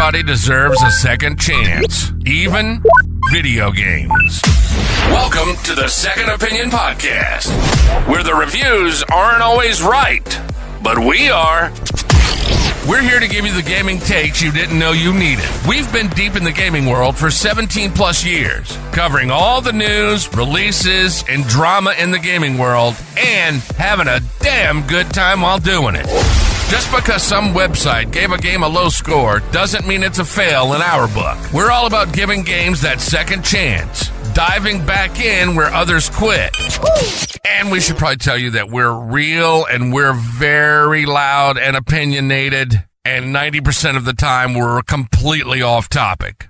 Everybody deserves a second chance, even video games. Welcome to the Second Opinion Podcast, where the reviews aren't always right, but we are. We're here to give you the gaming takes you didn't know you needed. We've been deep in the gaming world for 17 plus years, covering all the news, releases, and drama in the gaming world, and having a damn good time while doing it. Just because some website gave a game a low score doesn't mean it's a fail in our book. We're all about giving games that second chance, diving back in where others quit. And we should probably tell you that we're real and we're very loud and opinionated, and 90% of the time we're completely off topic.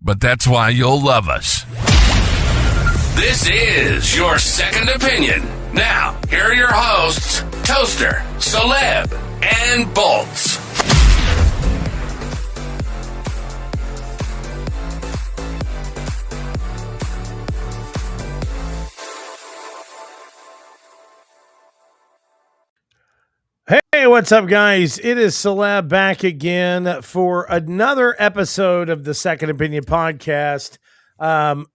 But that's why you'll love us. This is your Second Opinion. Now, here are your hosts, Toaster, Celeb, and Bolts. Hey, what's up, guys? It is Celeb back again for another episode of the Second Opinion Podcast. I'm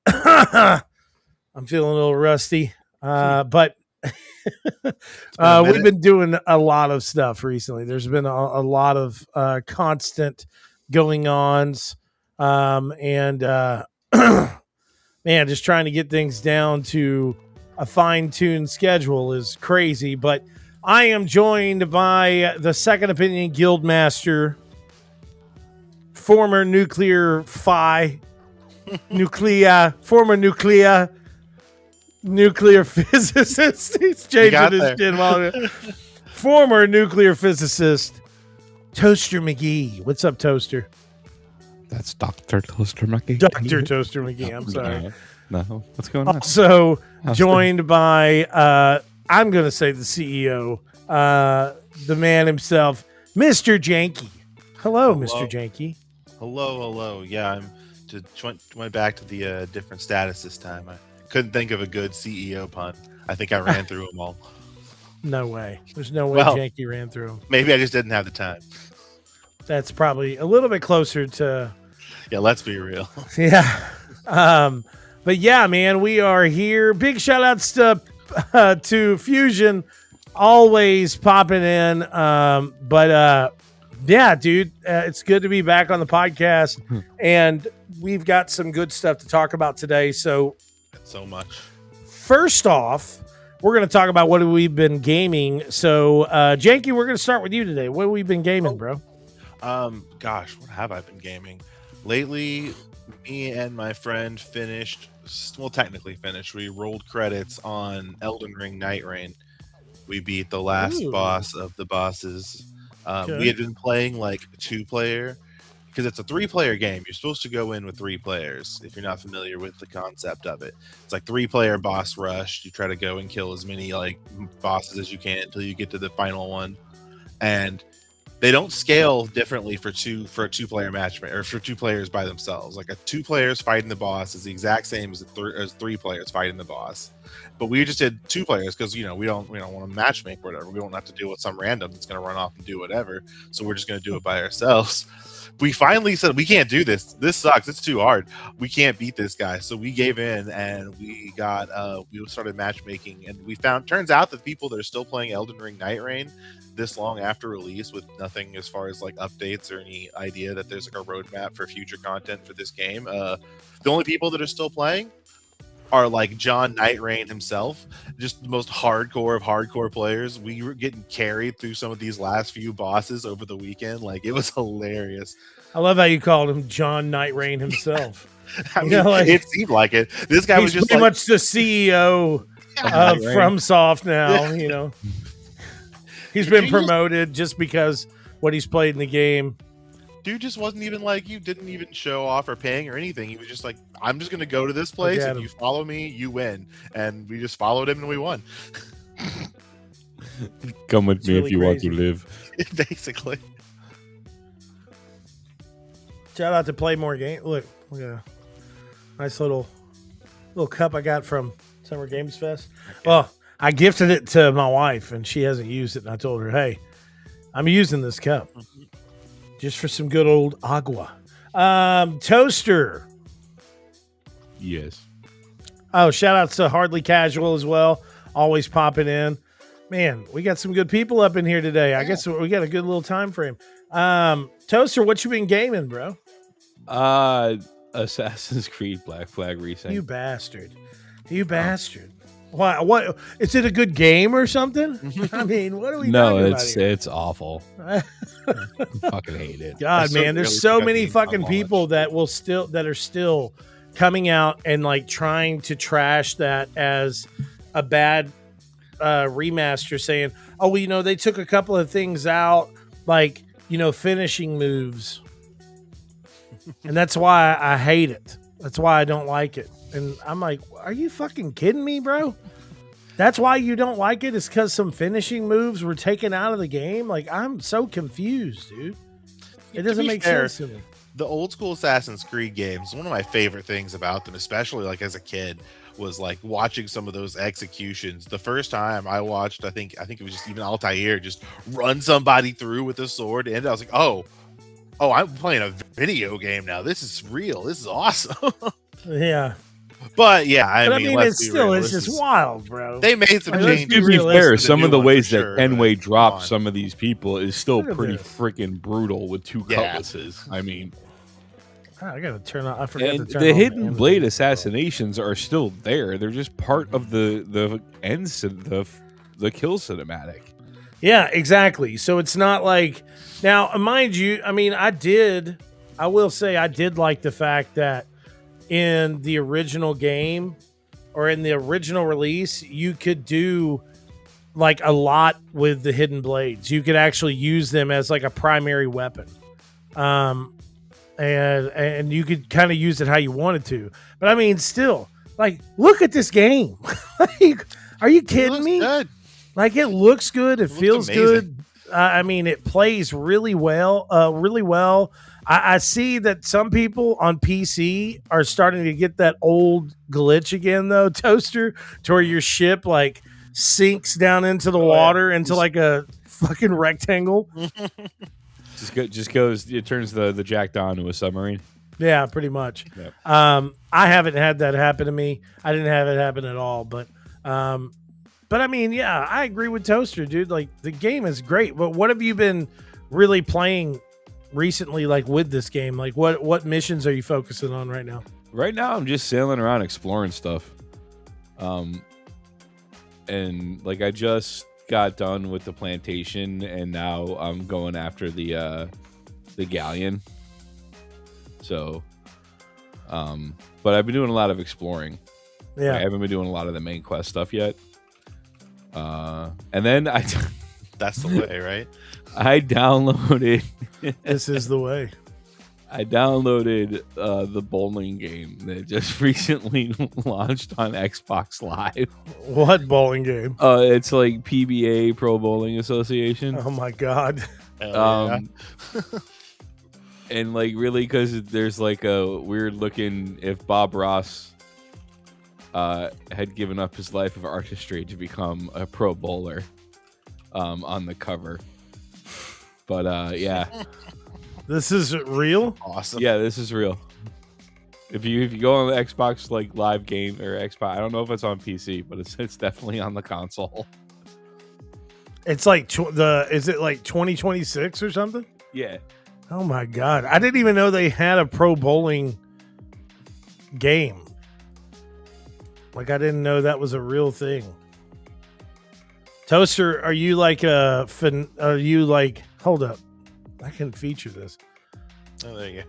feeling a little rusty, but we've been doing a lot of stuff recently. There's been a lot of constant going-ons, and man, just trying to get things down to a fine-tuned schedule is crazy, but I am joined by the Second Opinion Guildmaster, former former nuclear physicist. He's changing his shit. Former nuclear physicist, Toaster McGee. What's up, Toaster? That's Dr. Toaster McGee. Dr. Toaster McGee, I'm sorry. No. What's going on? Also joined by... I'm going to say the CEO, the man himself, Mr. Janky. Hello, Mr. Janky. Hello. Yeah, I'm just went back to the different status this time. I couldn't think of a good CEO pun. I think I ran through them all. No way. There's no way Janky ran through them. Maybe I just didn't have the time. That's probably a little bit closer to... Yeah, let's be real. Yeah. But yeah, man, we are here. Big shout outs to Fusion, always popping in. Yeah, dude, it's good to be back on the podcast, and we've got some good stuff to talk about today. So much. First off, we're going to talk about what we've been gaming. So, Janky, we're going to start with you today. What have we been gaming, bro? Gosh, what have I been gaming lately? Me and my friend technically finished. We rolled credits on Elden Ring Night Reign. We beat the last boss of the bosses. We had been playing like 2-player because it's a 3-player game. You're supposed to go in with 3 players if you're not familiar with the concept of it. It's like 3-player boss rush. You try to go and kill as many like bosses as you can until you get to the final one. And they don't scale differently for a 2-player match or for 2 players by themselves. Like 2 players fighting the boss is the exact same as 3 players fighting the boss. But we just did 2 players because we don't want to matchmake or whatever. We don't have to deal with some random that's going to run off and do whatever. So we're just going to do it by ourselves. We finally said we can't do this. This sucks. It's too hard. We can't beat this guy. So we gave in and we started matchmaking, and we found turns out that people that are still playing Elden Ring Night Reign this long after release with nothing as far as like updates or any idea that there's like a roadmap for future content for this game. The only people that are still playing are like John Night Reign himself, just the most hardcore of hardcore players. We were getting carried through some of these last few bosses over the weekend. Like, it was hilarious. I love how you called him John Night Reign himself. I mean, it seemed like it. This guy was just pretty much the CEO of FromSoft now. He's been promoted just because what he's played in the game. Dude just wasn't even like, you didn't even show off or paying or anything. He was just like, I'm just going to go to this place. If you follow me, you win. And we just followed him and we won. Come with me if you want to live. Basically. Shout out to Play More Game. Look at a nice little cup I got from Summer Games Fest. Okay. Well, I gifted it to my wife and she hasn't used it. And I told her, hey, I'm using this cup. just for some good old agua. Toaster. Yes. Oh, shout outs to Hardly Casual as well. Always popping in. Man, we got some good people up in here today. I guess we got a good little time frame. Toaster, what you been gaming, bro? Assassin's Creed Black Flag Resynced. You bastard. You bastard. Why? What? Is it a good game or something? I mean, what are we talking about here? It's awful. I fucking hate it. God, man, there's so many fucking people that are still coming out and like trying to trash that as a bad remaster, saying, oh, well, you know, they took a couple of things out, like, you know, finishing moves. And that's why I hate it. That's why I don't like it. And I'm like, are you fucking kidding me, bro? That's why you don't like it? Is because some finishing moves were taken out of the game? Like, I'm so confused, dude. It doesn't make sense to me. The old school Assassin's Creed games, one of my favorite things about them, especially like as a kid, was like watching some of those executions. The first time I watched, I think it was just even Altair just run somebody through with a sword, and I was like, oh, I'm playing a video game now. This is real. This is awesome. Yeah. But yeah, I mean, it's just wild, bro. They made some changes. To be fair, some of the ways that Enway dropped on. some of these people is still pretty freaking brutal with two cutlasses. I mean, I gotta turn on. I forgot to and turn the on hidden blade assassinations are still there. They're just part of the end, the kill cinematic. Yeah, exactly. So it's not like now, mind you. I mean, I will say, I did like the fact that in the original game or in the original release, you could do like a lot with the hidden blades. You could actually use them as like a primary weapon. And you could kind of use it how you wanted to. But I mean, still, like, look at this game. Like, are you kidding me? Good. Like, it looks good. It feels good. I mean, it plays really well. I see that some people on PC are starting to get that old glitch again, though, Toaster, to where your ship like sinks down into the water into like a fucking rectangle. Just goes. It turns the Jack Dawn to a submarine. Yeah, pretty much. Yep. I haven't had that happen to me. I didn't have it happen at all, but I mean, yeah, I agree with Toaster, dude. Like, the game is great, but what have you been really playing recently, like with this game? Like, what missions are you focusing on right now? Right now, I'm just sailing around exploring stuff. And like I just got done with the plantation, and now I'm going after the galleon. So, but I've been doing a lot of exploring. Yeah, I haven't been doing a lot of the main quest stuff yet. And then That's the way, right? I downloaded. this is the way. I downloaded the bowling game that just recently launched on Xbox Live. What bowling game? It's like PBA, Pro Bowling Association. Oh my god. And like really, because there's like a weird looking, if Bob Ross had given up his life of artistry to become a pro bowler on the cover. But yeah. This is real? Awesome. Yeah, this is real. If you go on the Xbox like live game or Xbox, I don't know if it's on PC, but it's definitely on the console. It's like is it like 2026 or something? Yeah. Oh my god. I didn't even know they had a pro bowling game. Like, I didn't know that was a real thing. Toaster, are you like hold up. I can feature this. Oh, there you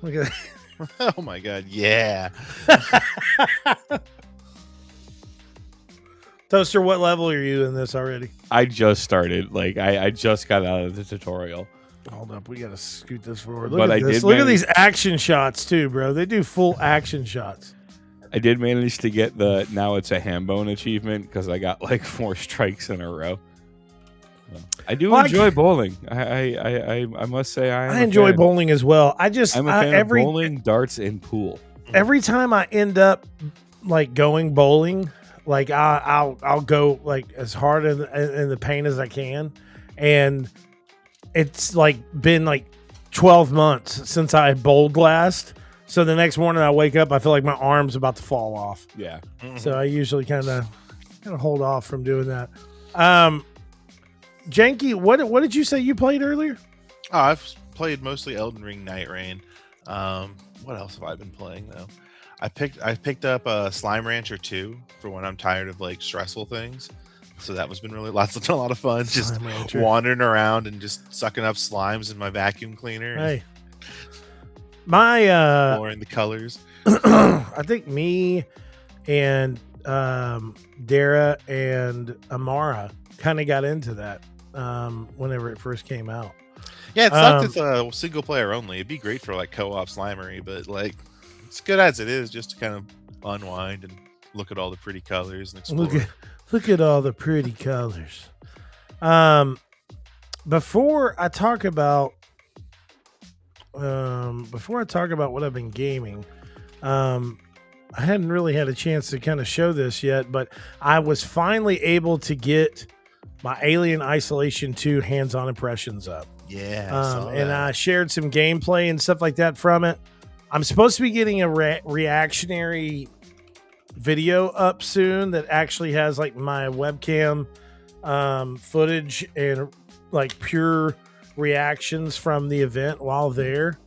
Look at go. Oh my god, yeah. Toaster, what level are you in this already? I just started. Like I just got out of the tutorial. Hold up, we gotta scoot this forward. But Look at this. Look at these action shots too, bro. They do full action shots. I did manage to get the now it's a ham bone achievement because I got like 4 strikes in a row. I do enjoy bowling. I must say I enjoy bowling as well. I'm a fan of bowling, darts, and pool. Every time I end up like going bowling, like I'll go like as hard in the paint as I can, and it's like been like 12 months since I bowled last. So the next morning I wake up, I feel like my arm's about to fall off. Yeah. So I usually kind of hold off from doing that. Janky, what did you say you played earlier? Oh, I've played mostly Elden Ring, Night Rain. What else have I been playing though? I picked up Slime Rancher 2 for when I'm tired of like stressful things. So that was been really a lot of fun. Just wandering around and just sucking up slimes in my vacuum cleaner. Hey, my exploring the colors. I think me and Dara and Amara kind of got into that whenever it first came out. Yeah, it sucks. It's a single player only. It'd be great for like co-op slimery, but like it's good as it is just to kind of unwind and look at all the pretty colors and explore. Look at all the pretty colors. Before I talk about what I've been gaming, I hadn't really had a chance to kind of show this yet, but I was finally able to get my Alien Isolation 2 hands-on impressions up. Yeah, and I shared some gameplay and stuff like that from it. I'm supposed to be getting a reactionary video up soon that actually has like my webcam footage and like pure reactions from the event while there.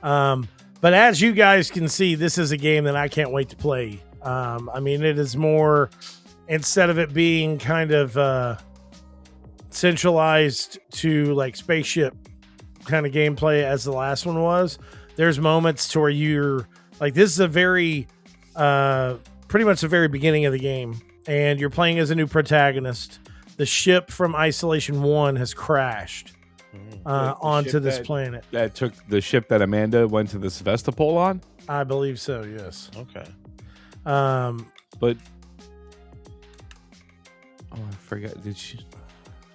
But as you guys can see, this is a game that I can't wait to play. I mean, it is more, instead of it being kind of centralized to like spaceship kind of gameplay as the last one was, there's moments to where you're like, this is a very pretty much the very beginning of the game, and you're playing as a new protagonist. The ship from Isolation 1 has crashed onto this planet. That took the ship that Amanda went to the Sevastopol on? I believe so, yes. Okay. But I forgot. Did she?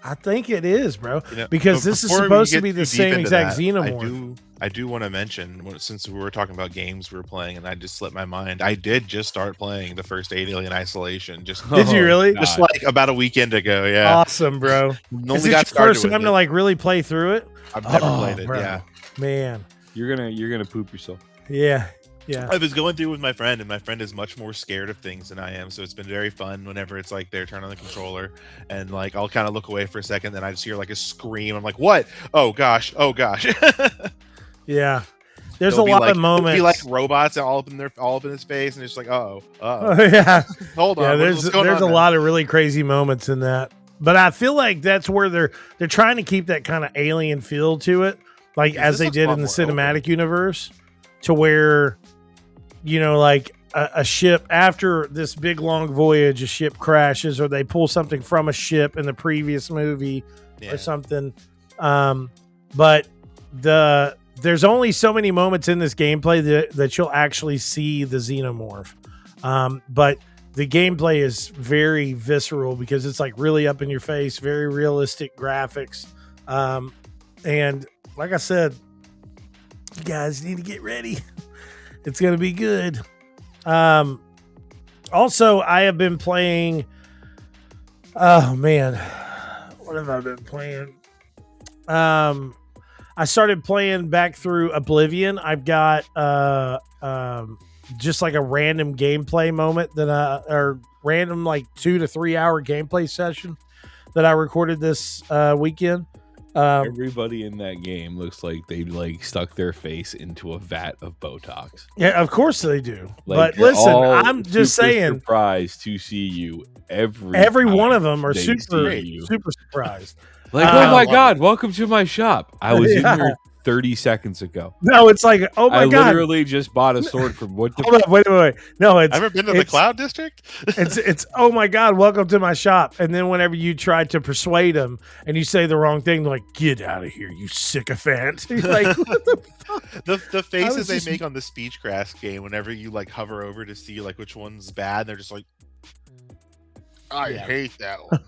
I think it is, bro. You know, because this is supposed to be the same exact xenomorph. I do want to mention, since we were talking about games we were playing, and I just slipped my mind, I did just start playing the first Alien Isolation. Did you really? Just like about a weekend ago, yeah. Awesome, bro. Only got started first time to like really play through it? I've never played it, bro. yeah. Man. You're gonna poop yourself. Yeah. Yeah. I was going through with my friend, and my friend is much more scared of things than I am. So it's been very fun whenever it's like their turn on the controller, and like I'll kind of look away for a second, then I just hear like a scream. I'm like, "What? Oh gosh! Oh gosh!" Yeah, there's a lot of moments. Be like robots all up in his face, and it's like, "Oh, yeah." Hold on. Yeah, there's a lot of really crazy moments in that, but I feel like that's where they're trying to keep that kind of alien feel to it, like as they did in the cinematic universe, to where, you know, like a ship after this big long voyage, a ship crashes, or they pull something from a ship in the previous movie or something. But there's only so many moments in this gameplay that you'll actually see the xenomorph. But the gameplay is very visceral because it's like really up in your face, very realistic graphics. And like I said, you guys need to get ready. It's going to be good. Also, I have been playing. Oh, man. What have I been playing? I started playing back through Oblivion. I've got just like a random gameplay moment or random like 2 to 3 hour gameplay session that I recorded this weekend. Everybody in that game looks like they like stuck their face into a vat of Botox. Yeah, of course they do. Like, but listen, I'm just saying, surprised to see you every one of them are super surprised. Like, oh my God, welcome to my shop. I was in here 30 seconds ago. No, it's like, oh my God. I literally just bought a sword from what the Hold up, wait. No, it's ever been to the Cloud District? it's oh my God, welcome to my shop. And then whenever you try to persuade them and you say the wrong thing, they're like, get out of here, you sycophant. You're like, what the fuck? The faces they make on the Speechcraft game whenever you like hover over to see like which one's bad, they're just like, I hate that one.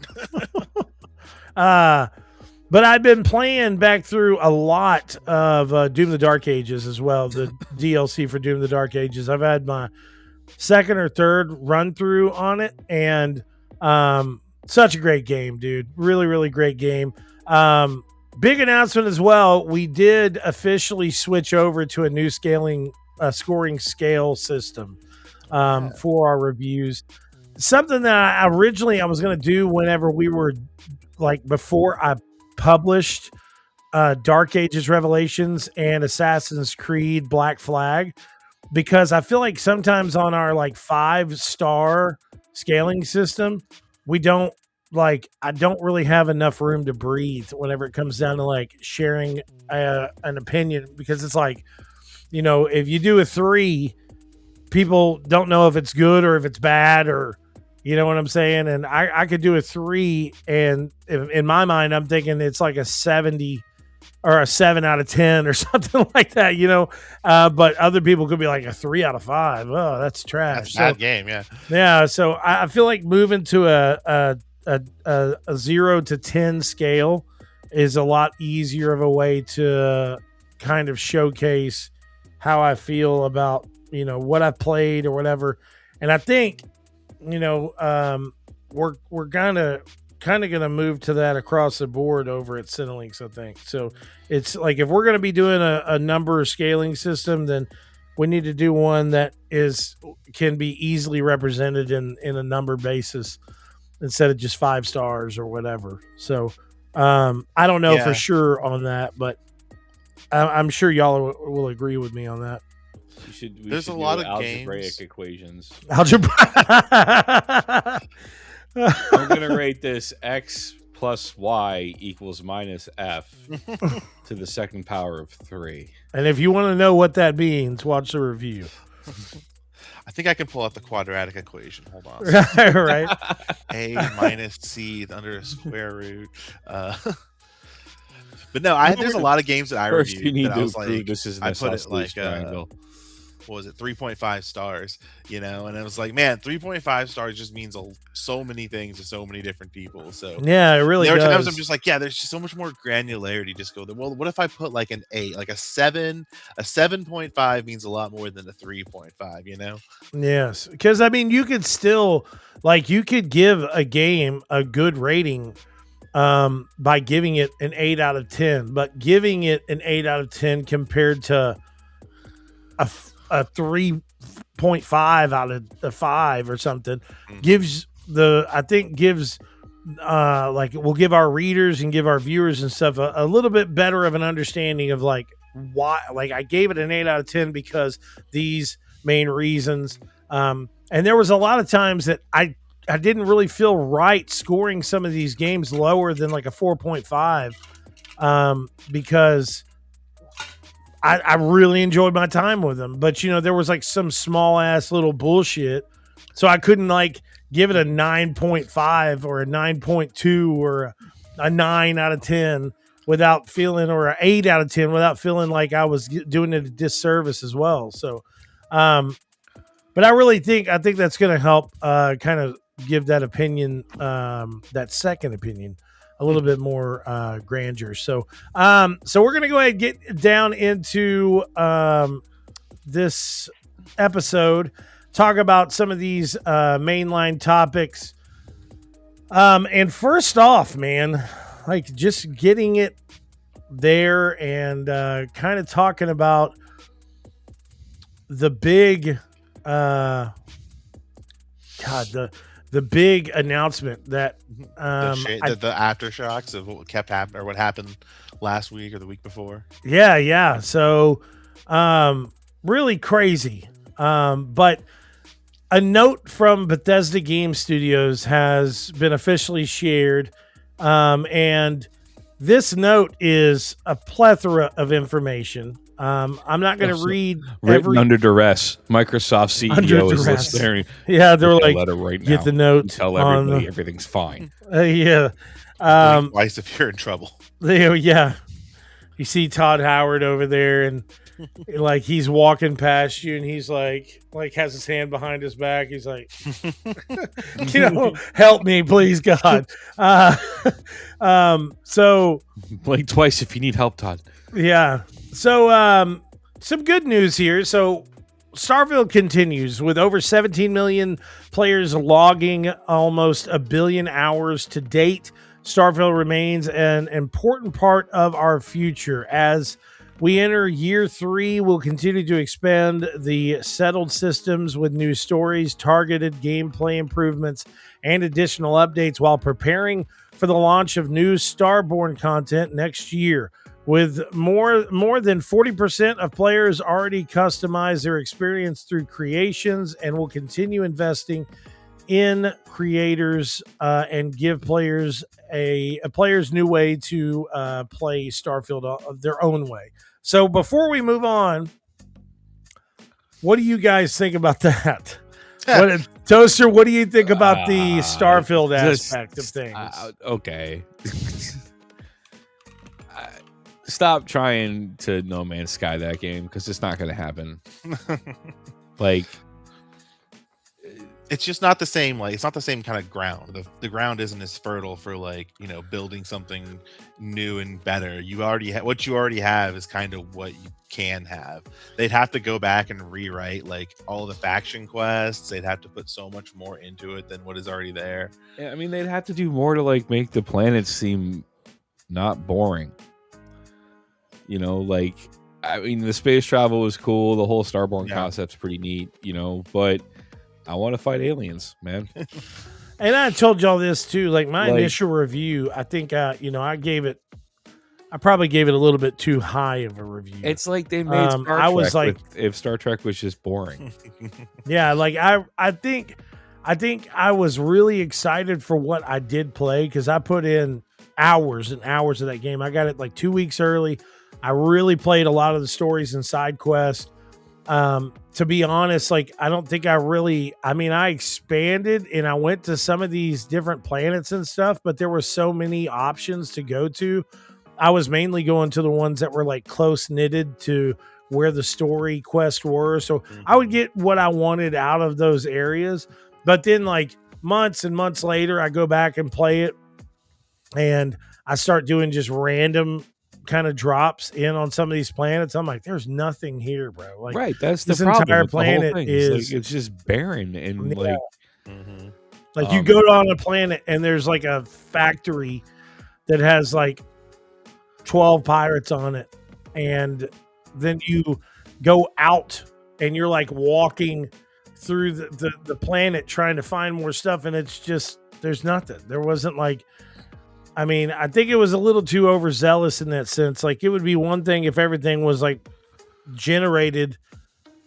But I've been playing back through a lot of Doom the Dark Ages as well, the DLC for Doom the Dark Ages. I've had my second or third run through on it, and such a great game, dude. Really, really great game. big announcement as well. We did officially switch over to a new scoring scale system for our reviews. Something that I originally was going to do whenever we were like before I published Dark Ages Revelations and Assassin's Creed Black Flag, because I feel like sometimes on our like 5-star scaling system, I don't really have enough room to breathe whenever it comes down to like sharing an opinion, because it's like, if you do a 3, people don't know if it's good or if it's bad, or you know what I'm saying? And I could do a 3, and in my mind, I'm thinking it's like a 70 or a 7 out of 10 or something like that, but other people could be like a 3 out of 5. Oh, that's trash. That's a bad game. Yeah. Yeah. So I feel like moving to a 0 to 10 scale is a lot easier of a way to kind of showcase how I feel about, what I've played or whatever. And I think, we're kind of going to move to that across the board over at Cinelinx, I think. So it's like, if we're going to be doing a number scaling system, then we need to do one that can be easily represented in a number basis instead of just 5 stars or whatever. So I don't know for sure on that, but I'm sure y'all will agree with me on that. There's a lot of algebraic games. equations. Algebra. I'm gonna rate this x plus y equals minus f to the second power of 3. And if you want to know what that means, watch the review. I think I can pull out the quadratic equation. Hold on. Right. A minus c under a square root. But no, there's a lot of games that I First, reviewed you need that to I was prove like, this is I put it like, triangle. what was it, 3.5 stars, and it was like, man, 3.5 stars just means so many things to so many different people. So yeah, it really there are does. times I'm just like, yeah, there's just so much more granularity. Just go there. Well, what if I put like an 8, like a 7? A 7.5 means a lot more than a 3.5. Yes, because I mean, you could still you could give a game a good rating by giving it an 8 out of 10, but giving it an 8 out of 10 compared to a 3.5 out of the 5 or something gives we'll give our readers and give our viewers and stuff a little bit better of an understanding of like why, like, I gave it an 8 out of 10 because these main reasons. And there was a lot of times that I didn't really feel right scoring some of these games lower than like a 4.5 because I really enjoyed my time with them. But, there was like some small ass little bullshit. So I couldn't like give it a 9.5 or a 9.2 or a 9 out of 10 without feeling, or an 8 out of 10 without feeling like I was doing it a disservice as well. So, but I really think that's going to help kind of give that opinion, that second opinion, a little bit more grandeur. So we're going to go ahead and get down into this episode, talk about some of these mainline topics. And first off, man, like just getting it there and kind of talking about the big the big announcement that the aftershocks of what kept happening, or what happened last week or the week before. Yeah. So really crazy. But a note from Bethesda Game Studios has been officially shared. And this note is a plethora of information. I'm not going to read written under duress. Microsoft CEO is listening. Yeah, they're like, letter right get now. the note. Tell everybody everything's fine. Yeah. Twice if you're in trouble. Yeah. You see Todd Howard over there, and like he's walking past you, and he's like has his hand behind his back. He's like, help me, please, God. So blink twice if you need help, Todd. Yeah. So some good news here. So Starfield continues with over 17 million players logging almost 1 billion hours to date. Starfield remains an important part of our future. As we enter year 3, we'll continue to expand the settled systems with new stories, targeted gameplay improvements, and additional updates while preparing for the launch of new Starborn content next year. With more than 40% of players already customize their experience through creations, and will continue investing in creators and give players a player's new way to play Starfield their own way. So before we move on, what do you guys think about that? Toaster, what do you think about the Starfield aspect of things? Okay. Stop trying to No Man's Sky that game, because it's not going to happen. Like, it's just not the same. Like, it's not the same kind of ground. The ground isn't as fertile for, like, you know, building something new and better. You already what you already have is kind of what you can have. They'd have to go back and rewrite like all the faction quests. They'd have to put so much more into it than what is already there. Yeah, I mean, they'd have to do more to like make the planets seem not boring. You know, like, I mean, the space travel was cool. The whole Starborn concept's pretty neat, you know, but I want to fight aliens, man. And I told y'all this too. Like, my initial review, I think, I probably gave it a little bit too high of a review. It's like they made Star Trek. I was like, if Star Trek was just boring. Yeah, like I think I was really excited for what I did play, because I put in hours and hours of that game. I got it like 2 weeks early. I really played a lot of the stories and side quests. To be honest, like, I don't think I expanded and I went to some of these different planets and stuff, but there were so many options to go to. I was mainly going to the ones that were like close knitted to where the story quests were. So I would get what I wanted out of those areas. But then, like, months and months later, I go back and play it, and I start doing just random kind of drops in on some of these planets. I'm like, there's nothing here, bro. Like, right, that's this the problem entire with the whole planet thing. is It's just barren and like, like you go on a planet and there's like a factory that has like 12 pirates on it, and then you go out and you're like walking through the planet trying to find more stuff, and it's just, there's nothing. There wasn't like, I mean, I think it was a little too overzealous in that sense. Like, it would be one thing if everything was like generated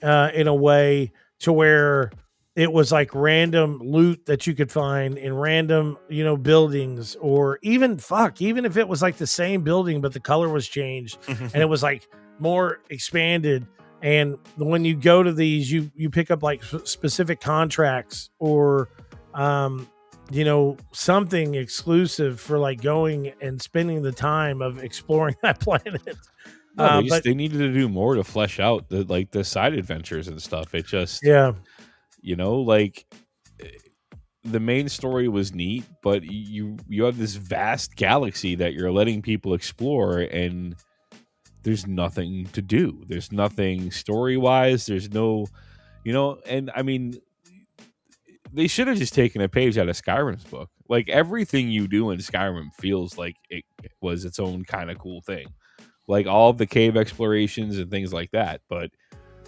in a way to where it was like random loot that you could find in random, you know, buildings, or even if it was like the same building, but the color was changed and it was like more expanded. And when you go to these, you pick up like specific contracts or, you know, something exclusive for like going and spending the time of exploring that planet. No, they needed to do more to flesh out the side adventures and stuff. It just, you know, like, the main story was neat, but you have this vast galaxy that you're letting people explore, and there's nothing to do. There's nothing story wise. There's no, you know, and I mean, they should have just taken a page out of Skyrim's book. Like, everything you do in Skyrim feels like it was its own kind of cool thing. Like, all of the cave explorations and things like that. But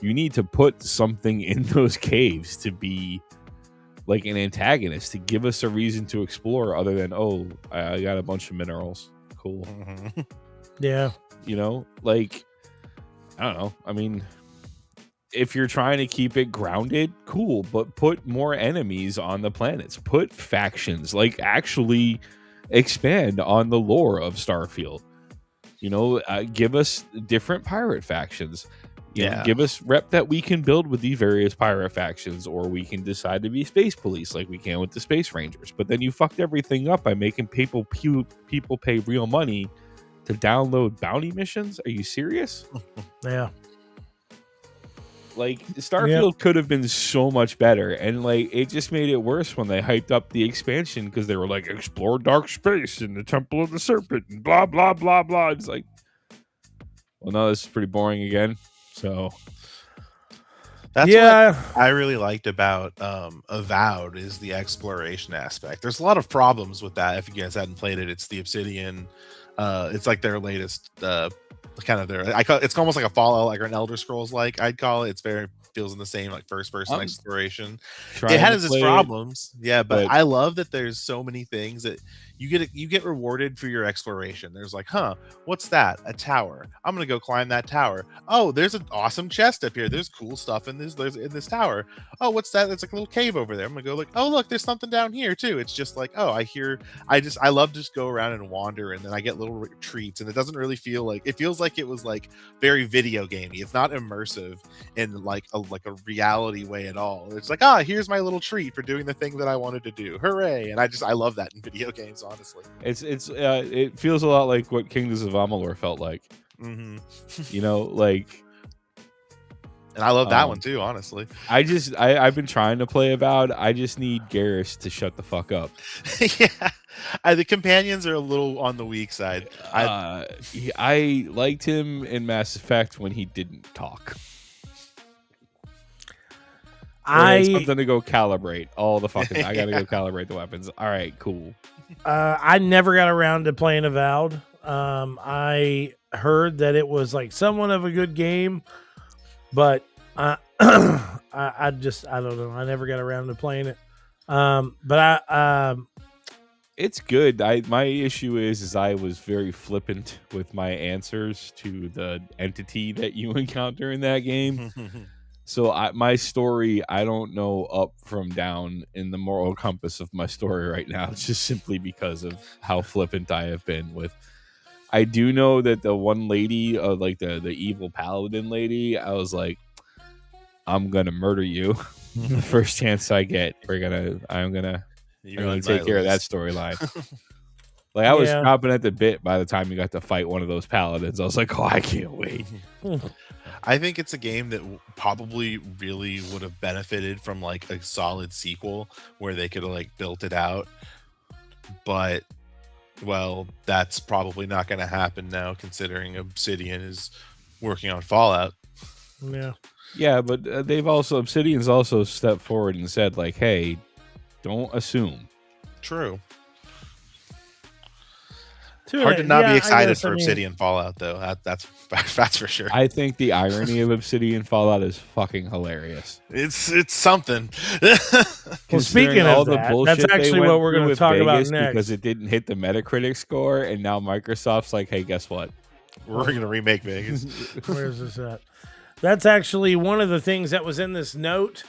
you need to put something in those caves to be like an antagonist, to give us a reason to explore other than, oh, I got a bunch of minerals. Cool. Yeah. You know, like, I don't know. I mean, if you're trying to keep it grounded, cool, but put more enemies on the planets, put factions, like, actually expand on the lore of Starfield. You know, give us different pirate factions. You know, give us rep that we can build with these various pirate factions, or we can decide to be space police like we can with the Space Rangers. But then you fucked everything up by making people pay real money to download bounty missions. Are you serious? Yeah. Like, Starfield could have been so much better, and like, it just made it worse when they hyped up the expansion, because they were like, explore dark space and the Temple of the Serpent and blah blah blah blah. It's like, well, no, this is pretty boring again. So That's Yeah. what I really liked about Avowed is the exploration aspect. There's a lot of problems with that. If you guys hadn't played it, it's the Obsidian. It's like their latest kind of their. I call it's almost like a Fallout, like an Elder Scrolls, like I'd call it. It's very feels in the same like first person I'm exploration. trying It to has its play it, problems, yeah, but but I love that there's so many things that you get rewarded for your exploration. There's like, what's that? A tower. I'm gonna go climb that tower. Oh, there's an awesome chest up here. There's cool stuff in this tower. Oh, what's that? It's like a little cave over there. I'm gonna go like, oh look, there's something down here too. It's just like, oh, I love to just go around and wander, and then I get little treats, and it doesn't really feel like it feels like it was like very video gamey. It's not immersive in like a reality way at all. It's like, here's my little treat for doing the thing that I wanted to do. Hooray! And I love that in video games, honestly. it feels a lot like what Kingdoms of Amalur felt like. Mm-hmm. You know, like, and I love that one too, honestly. I've been trying to play Avowed. I just need Garrus to shut the fuck up. Yeah, the companions are a little on the weak side. I liked him in Mass Effect when he didn't talk. Something to go calibrate all the fucking. I gotta go calibrate the weapons. All right, cool. I never got around to playing Avowed. I heard that it was like somewhat of a good game, but I don't know. I never got around to playing it. It's good. My issue is I was very flippant with my answers to the entity that you encounter in that game. So my story, I don't know up from down in the moral compass of my story right now. It's just simply because of how flippant I have been with. I do know that the one lady, like the evil paladin lady, I was like, I'm gonna murder you the first chance I get. I'm gonna take care of that storyline. Like I was chomping at the bit by the time you got to fight one of those paladins. I was like, oh, I can't wait. I think it's a game that probably really would have benefited from like a solid sequel where they could have like built it out. But well, that's probably not going to happen now, considering Obsidian is working on Fallout. Yeah, but Obsidian's also stepped forward and said like, hey, don't assume. True. Hard to not be excited for Obsidian Fallout, though. That's for sure. I think the irony of Obsidian Fallout is fucking hilarious. It's something. Well, speaking of that, that's actually what we're going to talk about next. Because it didn't hit the Metacritic score, and now Microsoft's like, hey, guess what? We're going to remake Vegas. Where's this at? That's actually one of the things that was in this note.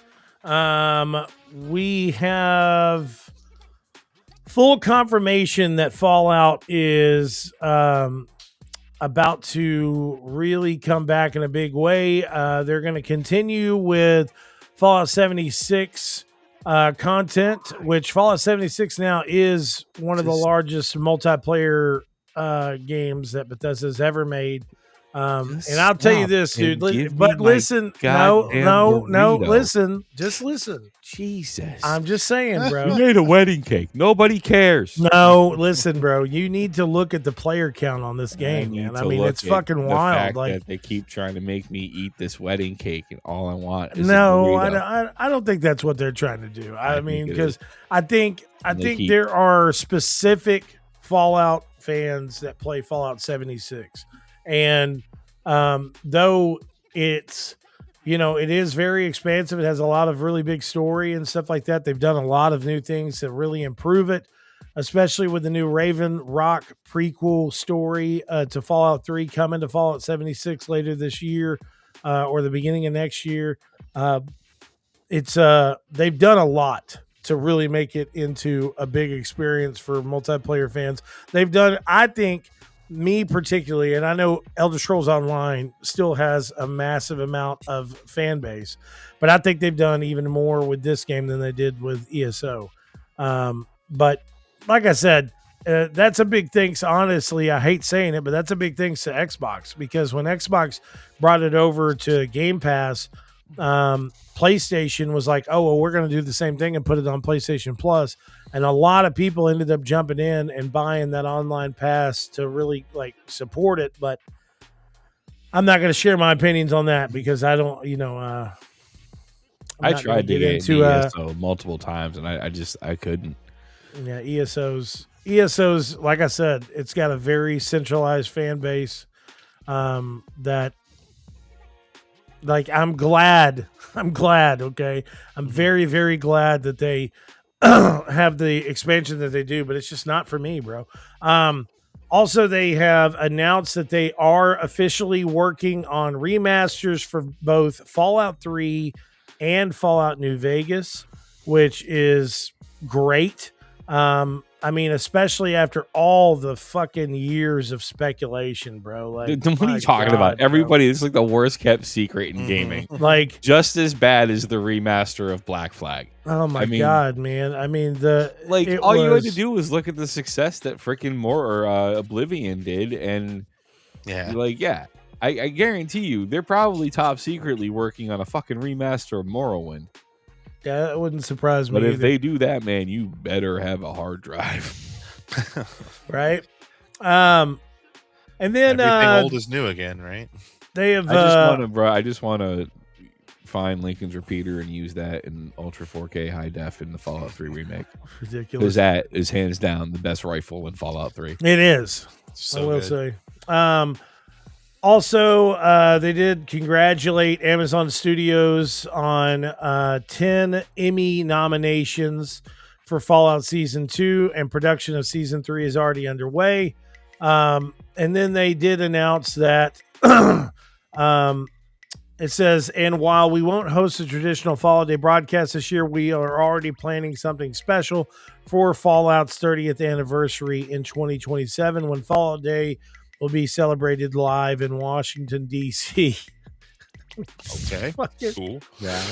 We have full confirmation that Fallout is about to really come back in a big way. They're going to continue with Fallout 76 content, which Fallout 76 now is one of the largest multiplayer games that Bethesda's ever made. And I'll tell you this, dude. But listen, no, listen. Just listen. Jesus. I'm just saying, bro. You made a wedding cake. Nobody cares. No, listen, bro. You need to look at the player count on this game, man. I mean, it's fucking wild. Fact like that they keep trying to make me eat this wedding cake, and all I want is I don't think that's what they're trying to do. I mean, because I think there are specific Fallout fans that play Fallout 76. And though it's, it is very expansive, it has a lot of really big story and stuff like that. They've done a lot of new things to really improve it, especially with the new Raven Rock prequel story to Fallout 3 coming to Fallout 76 later this year or the beginning of next year. They've done a lot to really make it into a big experience for multiplayer fans. They've done, I think, me particularly, and I know Elder Scrolls Online still has a massive amount of fan base, but I think they've done even more with this game than they did with ESO. But like I said, that's a big thanks. Honestly, I hate saying it, but that's a big thanks to Xbox, because when Xbox brought it over to Game Pass, PlayStation was like, oh, well, we're going to do the same thing and put it on PlayStation Plus. And a lot of people ended up jumping in and buying that online pass to really like support it. But I'm not going to share my opinions on that because I don't, I tried to get into ESO multiple times, and I couldn't. Yeah, ESO's like I said, it's got a very centralized fan base. That like I'm glad. Okay, I'm very, very glad that they have the expansion that they do, but it's just not for me, bro. Also, they have announced that they are officially working on remasters for both Fallout 3 and Fallout New Vegas, which is great. I mean, especially after all the fucking years of speculation, bro. Like, what are you talking about? Everybody, it's like the worst kept secret in gaming. Like, just as bad as the remaster of Black Flag. Oh my God, man! I mean, you had to do was look at the success that freaking Oblivion did, and I guarantee you, they're probably top secretly working on a fucking remaster of Morrowind. Yeah, that wouldn't surprise me. But if they do that, man, you better have a hard drive. Right? And then everything old is new again, right? They have I just want to find Lincoln's repeater and use that in Ultra 4K high def in the Fallout 3 remake. Ridiculous. Because that is hands down the best rifle in Fallout 3. It is. So I will say. Also, they did congratulate Amazon Studios on 10 Emmy nominations for Fallout Season 2, and production of Season 3 is already underway. And then they did announce that it says, and while we won't host a traditional Fallout Day broadcast this year, we are already planning something special for Fallout's 30th anniversary in 2027 when Fallout Day will be celebrated live in Washington, D.C. Okay. Cool. Yeah.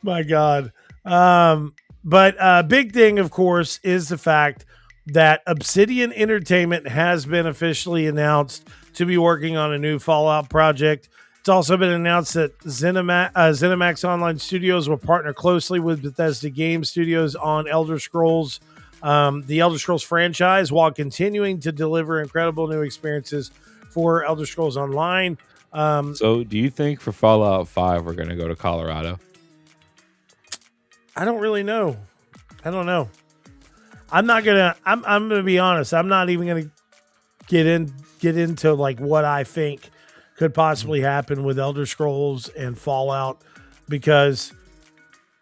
My God. But big thing, of course, is the fact that Obsidian Entertainment has been officially announced to be working on a new Fallout project. It's also been announced that ZeniMax Online Studios will partner closely with Bethesda Game Studios on Elder Scrolls, the Elder Scrolls franchise, while continuing to deliver incredible new experiences for Elder Scrolls Online. So do you think for Fallout 5 we're going to go to Colorado? I don't really know. I don't know. I'm gonna be honest. I'm not even gonna get into like what I think could possibly happen with Elder Scrolls and Fallout, because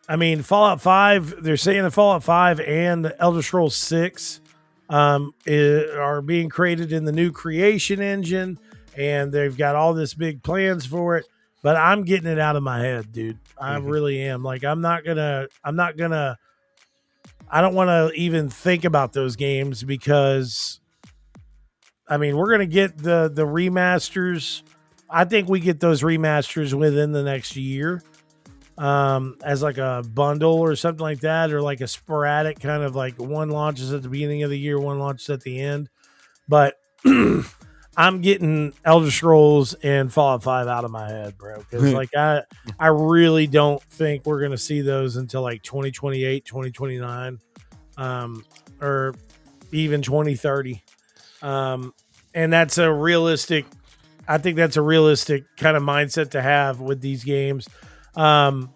I mean, Fallout 5, they're saying that Fallout 5 and Elder Scrolls 6 are being created in the new creation engine, and they've got all this big plans for it, but I'm getting it out of my head, dude. I really am. Like, I don't want to even think about those games, because I mean, we're going to get the remasters. I think we get those remasters within the next year, as like a bundle or something like that, or like a sporadic kind of like one launches at the beginning of the year, one launches at the end. But I'm getting Elder Scrolls and Fallout 5 out of my head, bro. Because like I really don't think we're going to see those until like 2028, 2029, or even 2030. And that's a realistic, I think that's a realistic kind of mindset to have with these games. I'm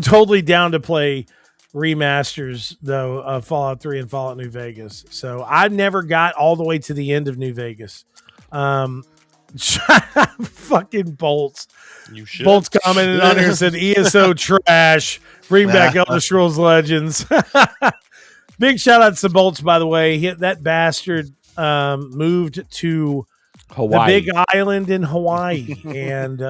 totally down to play remasters though of Fallout 3 and Fallout New Vegas. So I never got all the way to the end of New Vegas. Fucking Bolts. You should. Bolts commented on here and said ESO trash. Bring back Elder Scrolls Legends. Big shout outs to Bolts, by the way. That bastard moved to Hawaii. the big island in Hawaii, and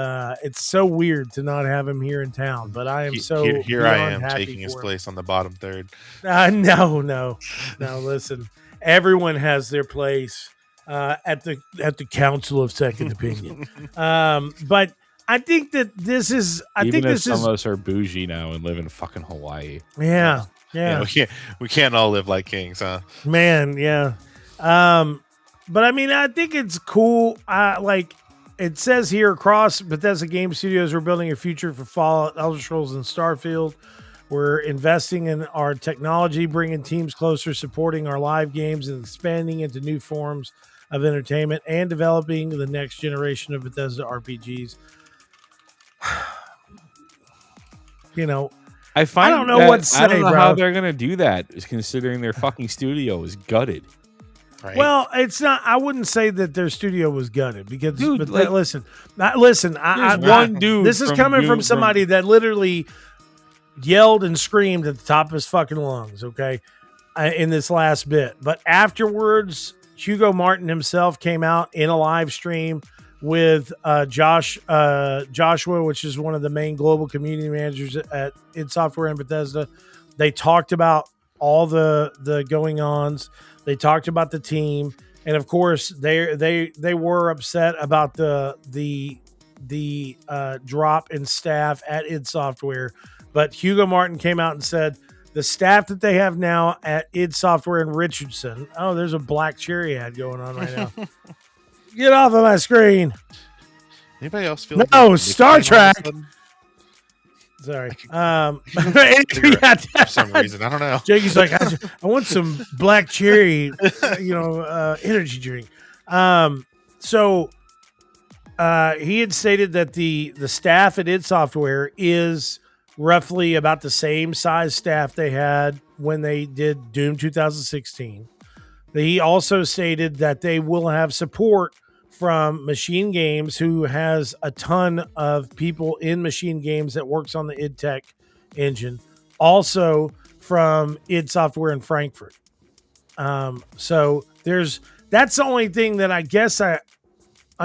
it's so weird to not have him here in town. But I am here I am taking his place on the bottom third. No. Listen, everyone has their place at the Council of Second Opinion. But I think that this is. Some of us are bougie now and live in fucking Hawaii. Yeah. We can't all live like kings, huh? Man, yeah. But I mean, I think it's cool. Like it says here, across Bethesda Game Studios, we're building a future for Fallout, Elder Scrolls, and Starfield. We're investing in our technology, bringing teams closer, supporting our live games, and expanding into new forms of entertainment, and developing the next generation of Bethesda RPGs. you know, I don't know what to say, I don't know bro. how they're gonna do that, is considering their fucking studio is gutted. Right? Well, it's not. I wouldn't say that their studio was gutted because, Dude, but like, listen. There's one dude. This is coming from somebody that literally yelled and screamed at the top of his fucking lungs. Okay, in this last bit, but afterwards, Hugo Martin himself came out in a live stream with Joshua, which is one of the main global community managers at id Software and Bethesda. They talked about all the going-ons. They talked about the team, and of course, they were upset about the drop in staff at id Software. But Hugo Martin came out and said the staff that they have now at id Software in Richardson. Oh, there's a Black Cherry ad going on right now. Get off of my screen. Anybody else feel? No, like Star Trek. Sorry. For some reason, I don't know. Jakey's like, I want some Black Cherry, energy drink. So he had stated that the staff at id Software is roughly about the same size staff they had when they did Doom 2016. He also stated that they will have support from Machine Games, who has a ton of people in Machine Games that works on the id Tech engine. Also from id Software in Frankfurt. So that's the only thing that I guess I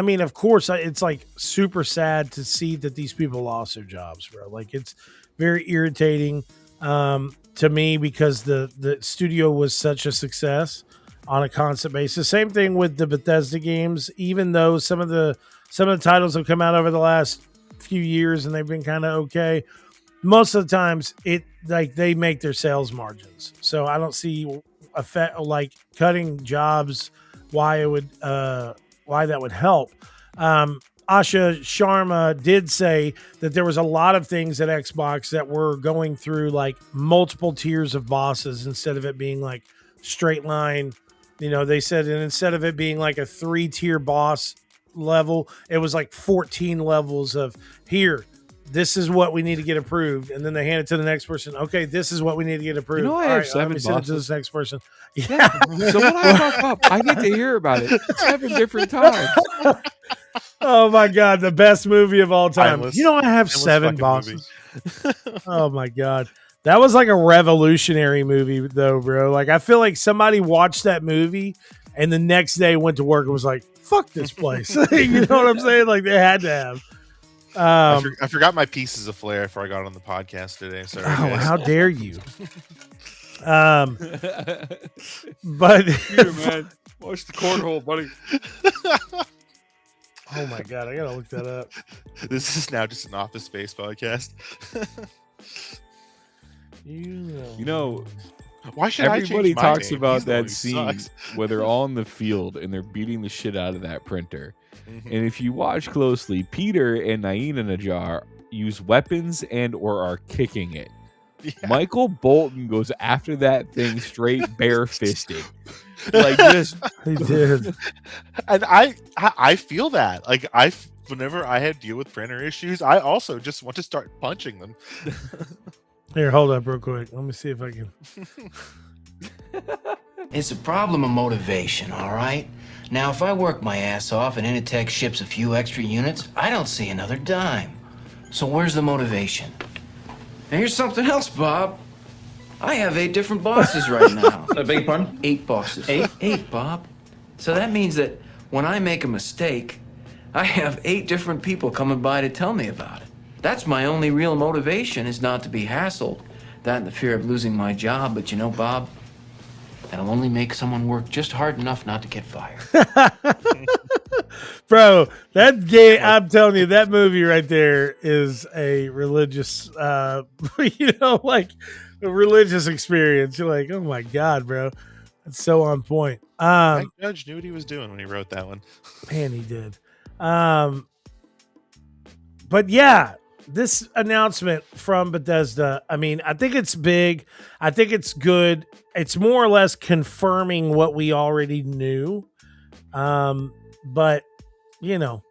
mean, of course, it's like super sad to see that these people lost their jobs, bro. Like, it's very irritating to me because the studio was such a success on a constant basis. Same thing with the Bethesda games, even though some of the titles have come out over the last few years and they've been kind of okay. Most of the times they make their sales margins. So I don't see like cutting jobs why that would help. Asha Sharma did say that there was a lot of things at Xbox that were going through like multiple tiers of bosses instead of it being like straight line. They said, and instead of it being like a 3-tier boss level, it was like 14 levels of here. This is what we need to get approved, and then they hand it to the next person. Okay, this is what we need to get approved. I have 7 bosses. Send it to this next person. Yeah. So when I fuck up, I get to hear about it 7 different times. Oh my god, the best movie of all time. I have 7 bosses. Oh my god. That was like a revolutionary movie, though, bro. Like, I feel like somebody watched that movie and the next day went to work and was like, fuck this place. You know what I'm saying? Like, they had to have. I forgot my pieces of flair before I got on the podcast today. Sorry, guys. How dare you? But here, man, watch the cornhole, buddy. Oh my god, I gotta look that up. This is now just an Office Space podcast. Why should everybody talks name? about that scene where they're all in the field and they're beating the shit out of that printer. Mm-hmm. And if you watch closely, Peter and Naina Najjar use weapons and or are kicking it. Yeah. Michael Bolton goes after that thing straight bare-fisted. Like this. He did. And I feel that. Like, whenever I have deal with printer issues, I also just want to start punching them. Here, hold up real quick. Let me see if I can. It's a problem of motivation, all right? Now, if I work my ass off and Initech ships a few extra units, I don't see another dime. So where's the motivation? And here's something else, Bob. I have 8 different bosses right now. I beg your pardon? 8 bosses. 8, Bob. So that means that when I make a mistake, I have 8 different people coming by to tell me about it. That's my only real motivation, is not to be hassled. That and the fear of losing my job. But you know, Bob, that'll only make someone work just hard enough not to get fired. Bro, that game, I'm telling you, that movie right there is a religious, like a religious experience. You're like, oh my God, bro. That's so on point. Mike Judge knew what he was doing when he wrote that one. Man, he did. But yeah, this announcement from Bethesda, I mean, I think it's big. I think it's good. It's more or less confirming what we already knew. But, you know,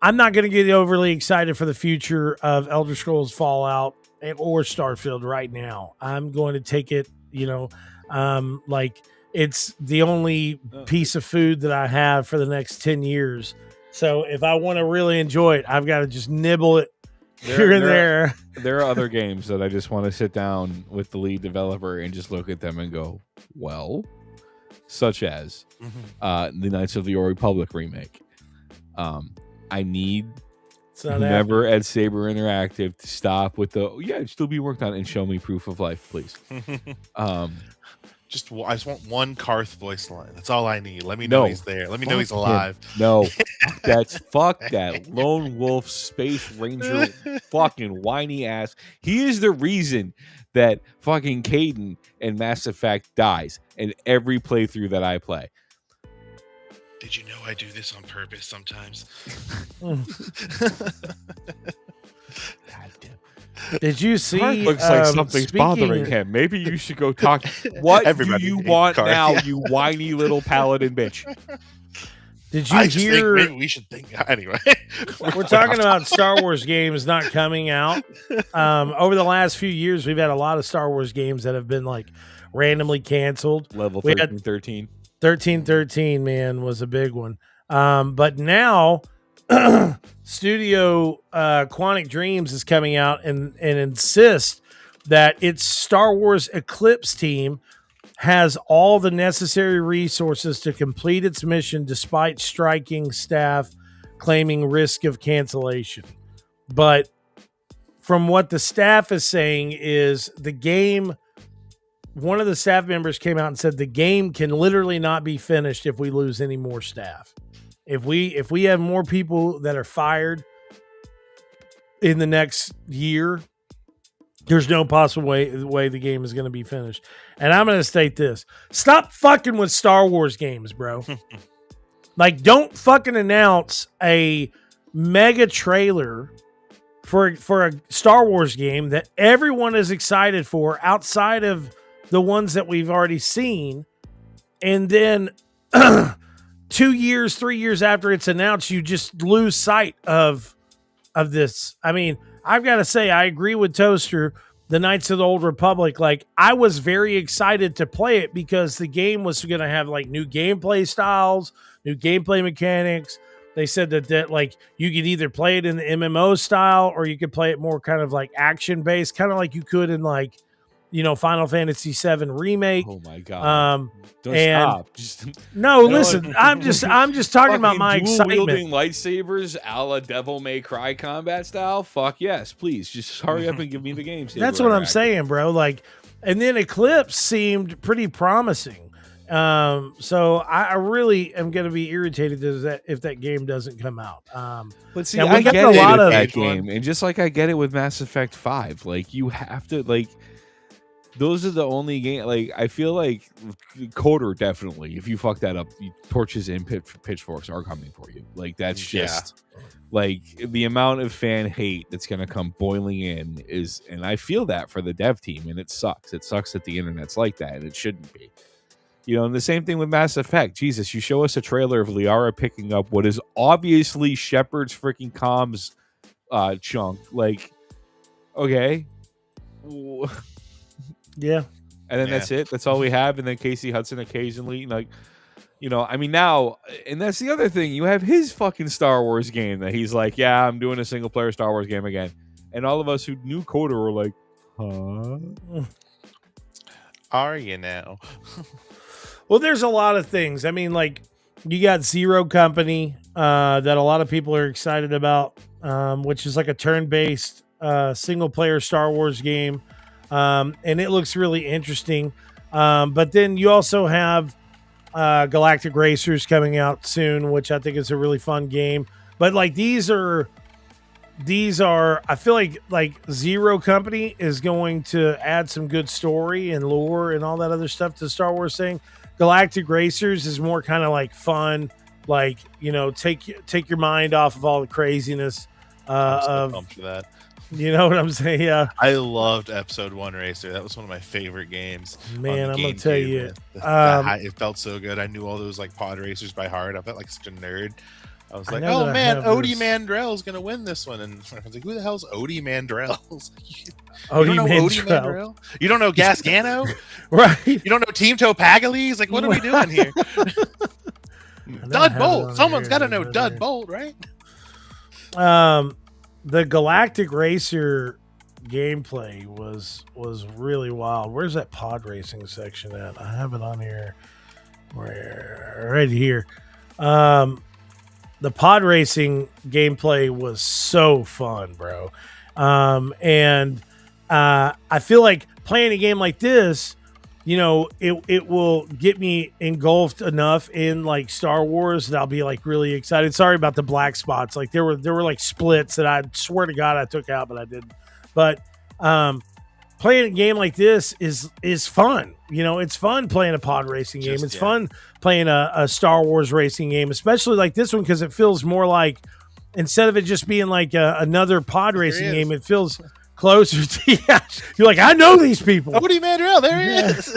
I'm not going to get overly excited for the future of Elder Scrolls Fallout or Starfield right now. I'm going to take it, like it's the only piece of food that I have for the next 10 years. So if I want to really enjoy it, I've got to just nibble it here and there. There are other games that I just want to sit down with the lead developer and just look at them and go, well, such as the Knights of the Old Republic remake. I need whomever at Saber Interactive to stop with it's still be worked on and show me proof of life, please. I just want one Karth voice line. That's all I need. Let me know he's there. Let me know he's alive. No, fuck that lone wolf space ranger fucking whiny ass. He is the reason that fucking Caden in Mass Effect dies in every playthrough that I play. Did you know I do this on purpose sometimes? Did you see? Looks like something's bothering him. Maybe you should go talk. What do you want now, you whiny little paladin bitch? Did you hear? Maybe we should think anyway. We're talking about Star Wars games not coming out. Over the last few years, we've had a lot of Star Wars games that have been like randomly canceled. Level 13. 1313, man, was a big one. But now Studio Quantic Dreams is coming out and insists that its Star Wars Eclipse team has all the necessary resources to complete its mission despite striking staff claiming risk of cancellation. But from what the staff is saying is the game, one of the staff members came out and said the game can literally not be finished if we lose any more staff. If we have more people that are fired in the next year, there's no possible way the game is going to be finished. And I'm going to state this. Stop fucking with Star Wars games, bro. Like, don't fucking announce a mega trailer for a Star Wars game that everyone is excited for outside of the ones that we've already seen. And then 2 years, 3 years after it's announced, you just lose sight of this. I mean, I've got to say, I agree with Toaster, the Knights of the Old Republic. Like, I was very excited to play it because the game was going to have like new gameplay styles, new gameplay mechanics. They said that like you could either play it in the MMO style or you could play it more kind of like action based, kind of like you could in like, Final Fantasy VII Remake. Oh my god! Don't stop. Listen. I'm just talking about my excitement. Wielding lightsabers, a la Devil May Cry combat style. Fuck yes, please. Just hurry up and give me the game. That's what I'm saying, bro. Like, and then Eclipse seemed pretty promising. So I really am going to be irritated if that game doesn't come out. But see, I get it with that game, and just like I get it with Mass Effect 5, like you have to like. Those are the only game. Like I feel like Coder definitely. If you fuck that up, torches and pitchforks are coming for you. Like that's just like the amount of fan hate that's gonna come boiling in is, and I feel that for the dev team, and it sucks. It sucks that the internet's like that, and it shouldn't be. And the same thing with Mass Effect. Jesus, you show us a trailer of Liara picking up what is obviously Shepard's freaking comms chunk. Like, okay. Yeah. And then that's it. That's all we have. And then Casey Hudson occasionally, like, I mean, now, and that's the other thing. You have his fucking Star Wars game that he's like, yeah, I'm doing a single player Star Wars game again. And all of us who knew Coder were like, huh? Are you now? Well, there's a lot of things. I mean, like, you got Zero Company that a lot of people are excited about, which is like a turn-based single player Star Wars game. And it looks really interesting. But then you also have Galactic Racers coming out soon, which I think is a really fun game. But like these are I feel like Zero Company is going to add some good story and lore and all that other stuff to the Star Wars thing. Galactic Racers is more kind of like fun, like, take your mind off of all the craziness of that. You know what I'm saying? Yeah. I loved Episode 1 Racer. That was one of my favorite games. Man, I'm going to tell you. It felt so good. I knew all those like pod racers by heart. I felt like such a nerd. I was I like, know oh that I man, have Odie this. Mandrell's gonna win this one, and I was like, who the hell's Odie Mandrell? I was like, you Odie don't know Odie Mandrell. Mandrell? You don't know Gasgano? Right. You don't know Team Topagales? Like, what are we doing here? Dud Bolt. Someone's got to know Dud Bolt, right? The Galactic Racer gameplay was really wild. Where's that pod racing section at? I have it on here. Where right here. The pod racing gameplay was so fun, bro. And I feel like playing a game like this, you know, it will get me engulfed enough in like Star Wars that I'll be like really excited. Sorry about the black spots. Like there were like splits that I swear to God I took out, but I didn't. But playing a game like this is fun. You know, it's fun playing a pod racing game. It's fun playing a Star Wars racing game, especially like this one, because it feels more like, instead of it just being like another pod racing game, it feels closer to, you're like, I know these people. Odie Mandrell, there he is.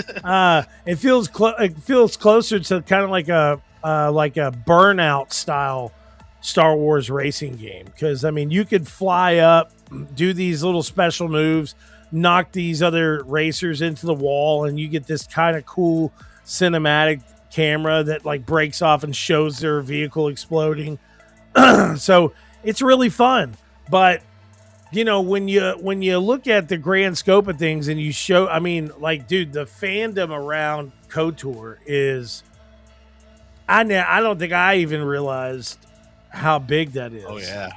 It feels closer to kind of like a Burnout style Star Wars racing game, because I mean you could fly up, do these little special moves, knock these other racers into the wall, and you get this kind of cool cinematic camera that like breaks off and shows their vehicle exploding. So it's really fun. But you know, when you look at the grand scope of things and you show, I mean, like, dude, the fandom around KOTOR is, I don't think I even realized how big that is. Oh yeah.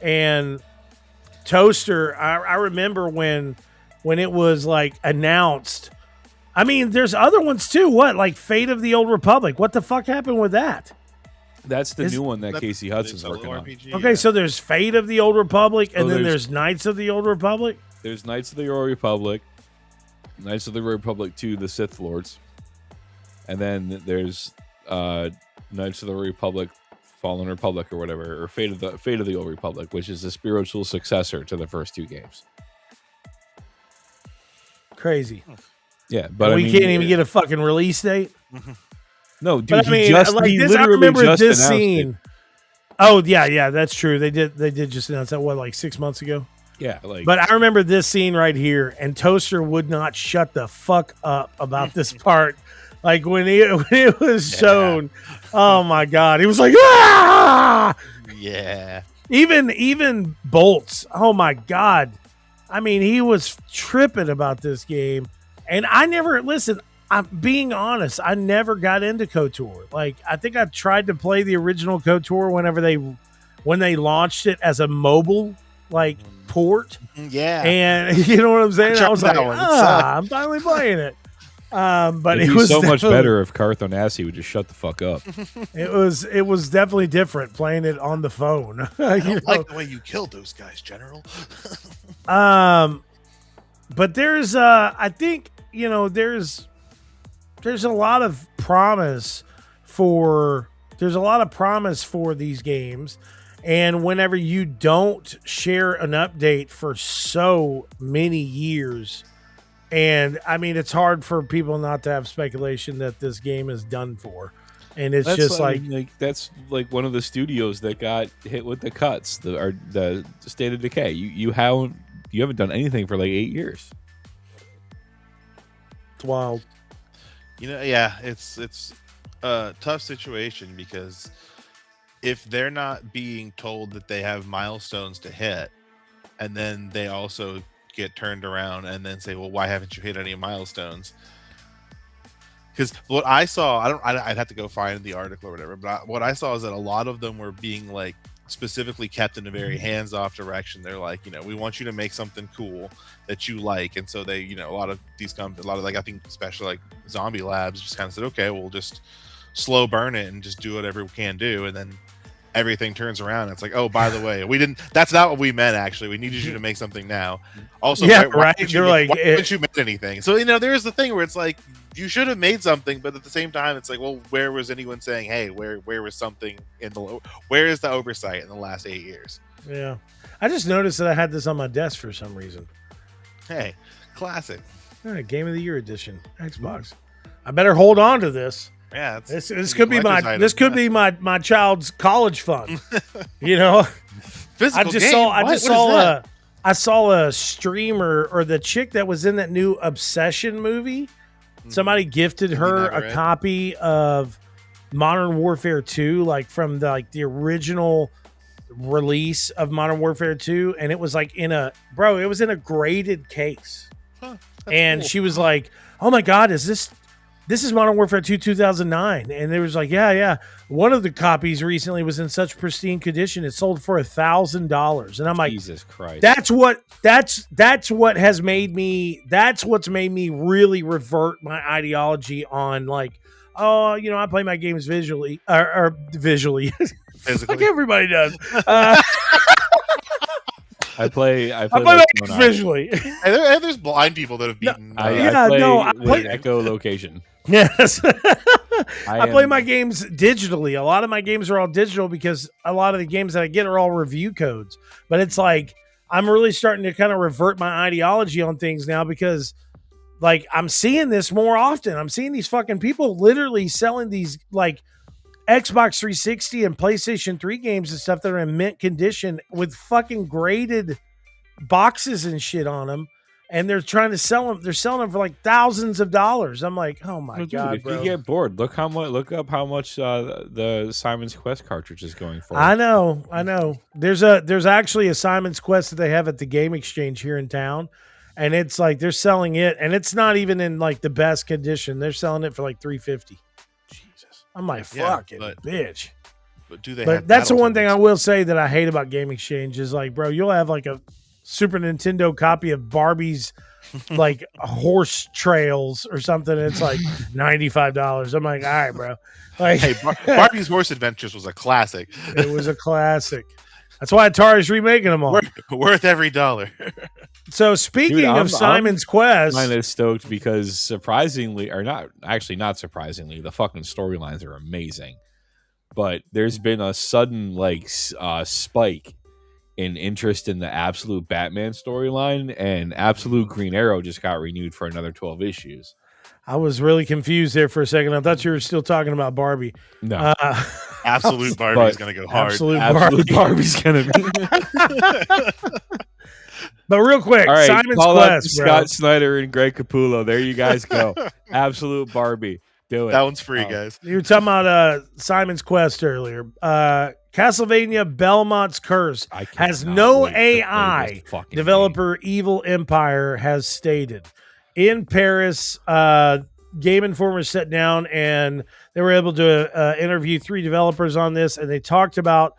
And Toaster, I remember when it was like announced. I mean, there's other ones too. What, like Fate of the Old Republic? What the fuck happened with that? That's the new one that Casey Hudson's working on. Okay, so there's Fate of the Old Republic, and then there's Knights of the Old Republic. There's Knights of the Old Republic, Knights of the Republic 2, the Sith Lords, and then there's Knights of the Republic, Fallen Republic, or whatever, or Fate of the Old Republic, which is the spiritual successor to the first two games. Crazy. Yeah, but we can't even get a fucking release date. No, dude, but I mean, I remember this scene. Oh yeah, that's true. They did just announce that, what, like 6 months ago? Yeah, but I remember this scene right here, and Toaster would not shut the fuck up about this part. Like when it was shown, oh my God, he was like, ah! Yeah. Even Bolts, oh my God. I mean, he was tripping about this game, and I never listen. I'm being honest. I never got into KOTOR. Like, I think I tried to play the original KOTOR when they launched it as a mobile like port. Yeah, and you know what I'm saying. I was like, I'm finally playing it. But it'd it be was so much better if Carth Onassi would just shut the fuck up. It was definitely different playing it on the phone. I don't like the way you killed those guys, General. But there's I think, you know, there's a lot of promise for these games, and whenever you don't share an update for so many years, and I mean, it's hard for people not to have speculation that this game is done for. And it's just like that's like one of the studios that got hit with the cuts, the State of Decay. You haven't done anything for like 8 years. It's wild. You know, yeah, it's a tough situation, because if they're not being told that they have milestones to hit, and then they also get turned around and then say, well, why haven't you hit any milestones? Because what I saw, I'd have to go find the article or whatever, but what I saw is that a lot of them were being like specifically kept in a very hands-off direction. They're like, you know, we want you to make something cool that you like, and so they, you know, a lot of like, I think especially like Zombie Labs just kind of said, okay, we'll just slow burn it and just do whatever we can do, and then everything turns around and it's like, oh, by the way, that's not what we meant, actually. We needed you to make something now. Also, yeah, why right. You're like, why haven't you made anything? So, you know, there's the thing where it's like, you should have made something, but at the same time, it's like, well, where was anyone saying, hey, where was something where is the oversight in the last 8 years? Yeah. I just noticed that I had this on my desk for some reason. Hey, classic. Game of the Year edition, Xbox. I better hold on to this. Yeah, this could be my child's college fund. Physical I saw a streamer or the chick that was in that new Obsession movie. Somebody gifted her a copy of Modern Warfare 2, like from the original release of Modern Warfare 2, and it was like it was in a graded case. And cool. She was like, "Oh my God, this is Modern Warfare 2 2009." And it was like, yeah. One of the copies recently was in such pristine condition, it sold for $1,000. And I'm like, Jesus Christ. That's what's made me really revert my ideology on like, I play my games visually or visually. Like everybody does. I play my games visually. And there's blind people that have beaten. I play echolocation. Yes. I play my games digitally. A lot of my games are all digital because a lot of the games that I get are all review codes. But it's like I'm really starting to kind of revert my ideology on things now because like I'm seeing this more often. I'm seeing these fucking people literally selling these like Xbox 360 and PlayStation 3 games and stuff that are in mint condition with fucking graded boxes and shit on them. And they're trying to sell them. They're selling them for like thousands of dollars. I'm like, oh my God, if bro. you get bored, look up how much the Simon's Quest cartridge is going for. I know. There's actually a Simon's Quest that they have at the Game Exchange here in town, and it's like they're selling it, and it's not even in like the best condition. They're selling it for like $350. Jesus, I'm like, fucking bitch. But do they? But that's the one thing I will say that I hate about Game Exchange is like, bro, you'll have like a Super Nintendo copy of Barbie's like horse trails or something. It's like $95. I'm like, all right, bro. Like, hey, Barbie's Horse Adventures was a classic. It was a classic. That's why Atari's remaking them all. Worth every dollar. So speaking of Simon's Quest, I'm kind of stoked because surprisingly, or not surprisingly, the fucking storylines are amazing. But there's been a sudden like spike in interest in the Absolute Batman storyline, and Absolute Green Arrow just got renewed for another 12 issues. I was really confused there for a second. I thought you were still talking about Barbie. No. Absolute Barbie's going to go hard. Absolute Barbie's going to be. But real quick, all right, Simon's call Quest, out Scott Snyder and Greg Capullo. There you guys go. Absolute Barbie. Do it. That one's free, guys. You were talking about Simon's Quest earlier. Castlevania Belmont's Curse has no AI, developer Evil Empire has stated. In Paris, Game Informer sat down and they were able to interview 3 developers on this, and they talked about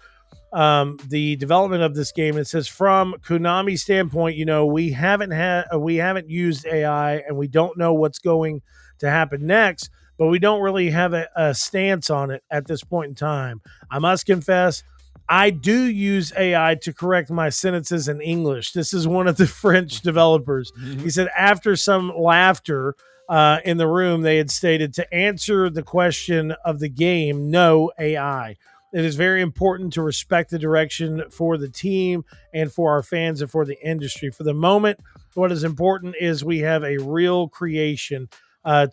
the development of this game. It says from Konami's standpoint, we haven't used AI and we don't know what's going to happen next, but we don't really have a stance on it at this point in time. I must confess, I do use AI to correct my sentences in English. This is one of the French developers. Mm-hmm. He said after some laughter in the room, they had stated to answer the question of the game, no AI. It is very important to respect the direction for the team and for our fans and for the industry. For the moment, what is important is we have a real creation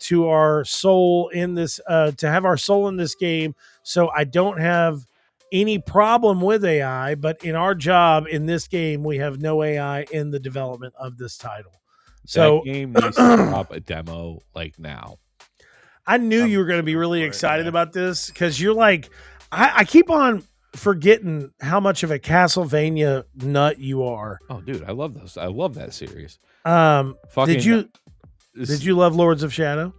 to our soul in this, to have our soul in this game. So I don't have any problem with AI, but in our job in this game, we have no AI in the development of this title. So that game needs to drop a demo like now. I knew you were going to be really excited about this because you're like, I keep on forgetting how much of a Castlevania nut you are. Oh, dude, I love those. I love that series. Did you love Lords of Shadow?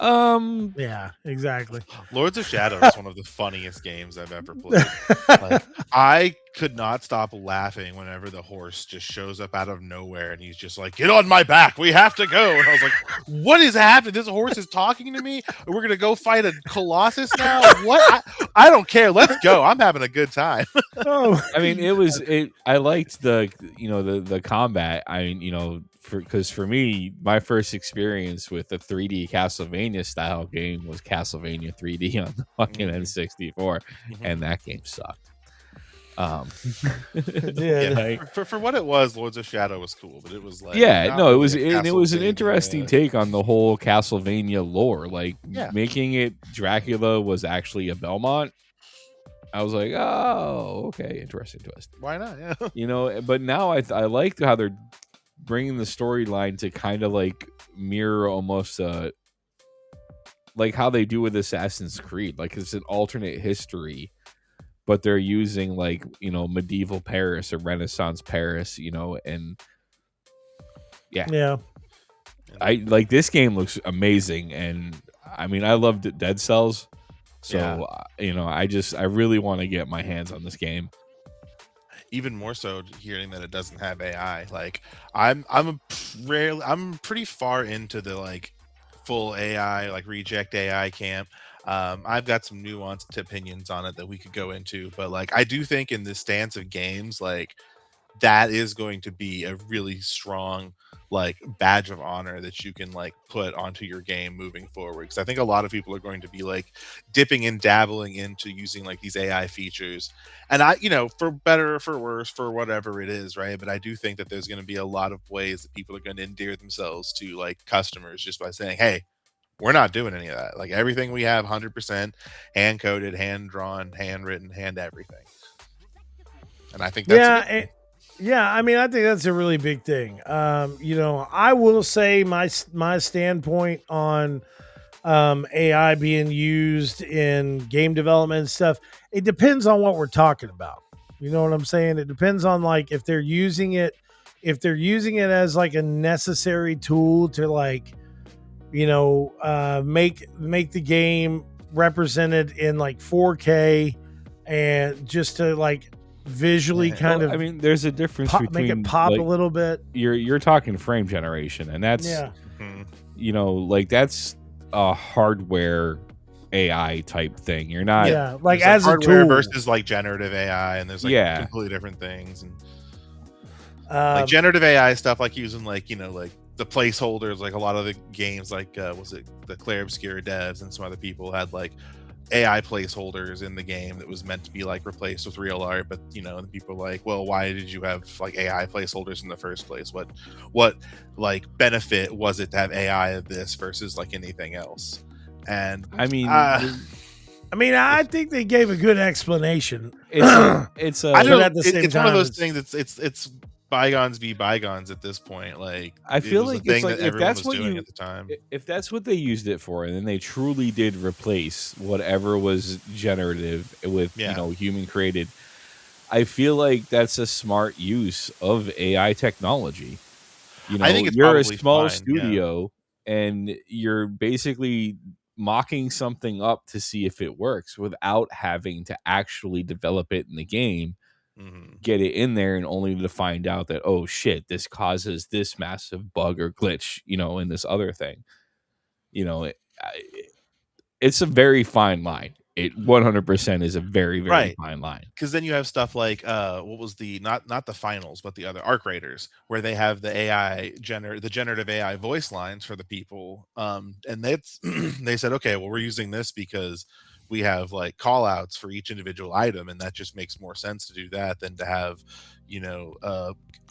Yeah, exactly. Lords of Shadow is one of the funniest games I've ever played. Like, I could not stop laughing whenever the horse just shows up out of nowhere and he's just like, "Get on my back, we have to go." And I was like, what is happening? This horse is talking to me? We're gonna go fight a colossus now? What? I don't care. Let's go. I'm having a good time. I mean, I liked the combat. I mean, because for me, my first experience with a 3D Castlevania style game was Castlevania 3D on the fucking N64, and that game sucked. It did. Like, For what it was, Lords of Shadow was cool, but it was like yeah, not no, it really was a and it was an Castlevania. interesting take on the whole Castlevania lore. Like Yeah. making it Dracula was actually a Belmont. I was like, oh, okay, interesting twist. Why not? Yeah. You know, but now I like how they're bringing the storyline to kind of like mirror almost like how they do with Assassin's Creed. Like it's an alternate history, but they're using like, you know, medieval Paris or Renaissance Paris, you know, and Yeah. I like this game looks amazing, and I mean I loved Dead Cells, so you know I really want to get my hands on this game. Even more so hearing that it doesn't have AI. Like I'm pretty far into the like full AI, like reject AI camp. I've got some nuanced opinions on it that we could go into, but like I do think in this stance of games, like that is going to be a really strong like badge of honor that you can like put onto your game moving forward, because I think a lot of people are going to be like dipping and dabbling into using like these AI features, and I, you know, for better or for worse, for whatever it is, right? But I do think that there's going to be a lot of ways that people are going to endear themselves to like customers just by saying, hey, we're not doing any of that. Like everything we have 100% hand coded, hand drawn, handwritten, hand everything. And I think that's yeah, I mean, I think that's a really big thing. You know, I will say my standpoint on AI being used in game development and stuff. It depends on what we're talking about. You know what I'm saying? It depends on like if they're using it as like a necessary tool to like, you know, make the game represented in like 4K and just to like visually kind of. I mean, there's a difference between make it pop like, a little bit. You're talking frame generation, and that's you know, like that's a hardware AI type thing. You're not like as a hardware tool versus like generative AI, and there's like completely different things. And like generative AI stuff, like using like, you know, like the placeholders, like a lot of the games, like was it the Claire Obscura devs and some other people had like AI placeholders in the game that was meant to be like replaced with real art, but you know, and people are like, well, why did you have like AI placeholders in the first place? What like benefit was it to have AI of this versus like anything else? And I mean, I think they gave a good explanation. It's I know at the same time, one of those things. It's bygones be bygones at this point. Like I feel like it's like if that's what doing at the time, if that's what they used it for, and then they truly did replace whatever was generative with you know, human created, I feel like that's a smart use of AI technology. You know, I think it's you're a probably small fine, studio and you're basically mocking something up to see if it works without having to actually develop it in the game. Get it in there and only to find out that, oh shit, this causes this massive bug or glitch, you know, in this other thing. You know, it's a very fine line. It 100% is a very, very fine line. Because then you have stuff like what was the not the finals, but the other Arc Raiders, where they have the AI the generative AI voice lines for the people, and that's they said, okay, well, we're using this because we have like call outs for each individual item, and that just makes more sense to do that than to have, you know,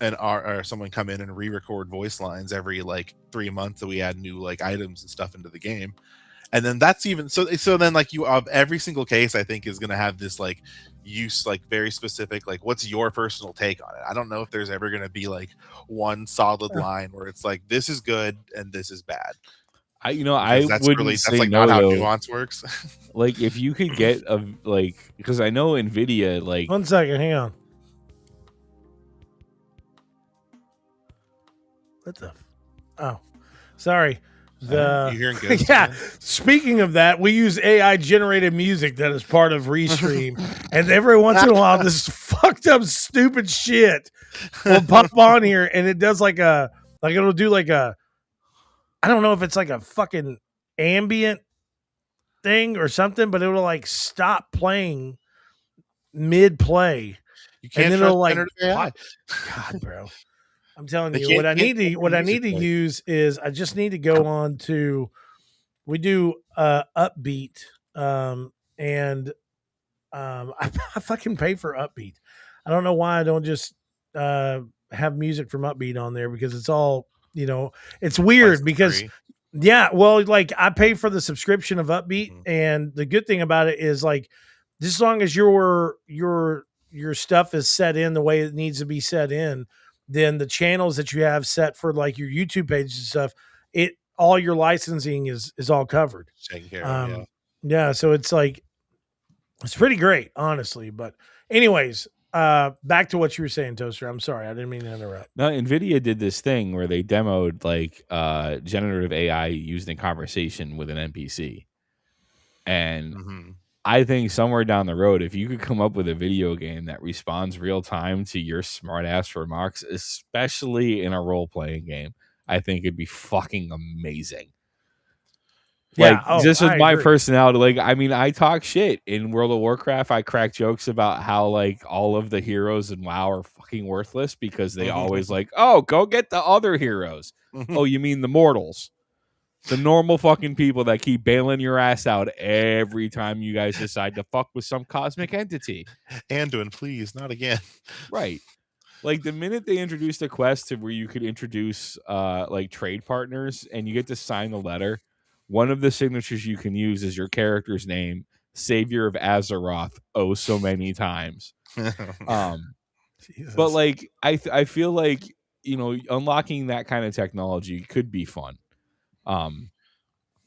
or someone come in and re-record voice lines every like 3 months that we add new like items and stuff into the game. And then that's even so then like you every single case I think is going to have this like use, like very specific, like what's your personal take on it. I don't know if there's ever going to be like one solid line where it's like this is good and this is bad. I wouldn't say like no, not how though. nuance works. Like if you could get a like, because I know Nvidia like 1 second, hang on. What the? Oh, sorry. You hearing good? Yeah. Speaking of that, we use AI generated music that is part of Restream, and every once in a while, this fucked up stupid shit will pop on here, and it does like it'll do like a, I don't know if it's like a fucking ambient thing or something, but it'll like stop playing mid play. You can't, and then it'll like AI. God, bro. I'm telling you, what I need to use is I just need to go on to, we do Upbeat, and I fucking pay for Upbeat. I don't know why I don't just have music from Upbeat on there, because it's all, it's weird License because free. yeah, well, like I pay for the subscription of Upbeat, Mhm. and the good thing about it is like, just as long as your stuff is set in the way it needs to be set in, then the channels that you have set for like your YouTube pages and stuff, all your licensing is all covered. Taken care of. Yeah. Yeah, so it's like it's pretty great, honestly. But anyways, back to what you were saying, Toaster. I'm sorry, I didn't mean to interrupt. No, Nvidia did this thing where they demoed like generative AI used in conversation with an NPC. And Mhm. I think somewhere down the road, if you could come up with a video game that responds real time to your smart ass remarks, especially in a role playing game, I think it'd be fucking amazing. Like, Yeah, oh, just with I my agree. personality, like, I mean, I talk shit in World of Warcraft. I crack jokes about how like all of the heroes in WoW are fucking worthless because they always like, oh, go get the other heroes. Oh, you mean the mortals? The normal fucking people that keep bailing your ass out every time you guys decide to fuck with some cosmic entity. Anduin, please, not again. Right. Like the minute they introduced a quest to where you could introduce like trade partners and you get to sign the letter, one of the signatures you can use is your character's name, Savior of Azeroth, oh so many times. Jesus. But like I feel like, unlocking that kind of technology could be fun. I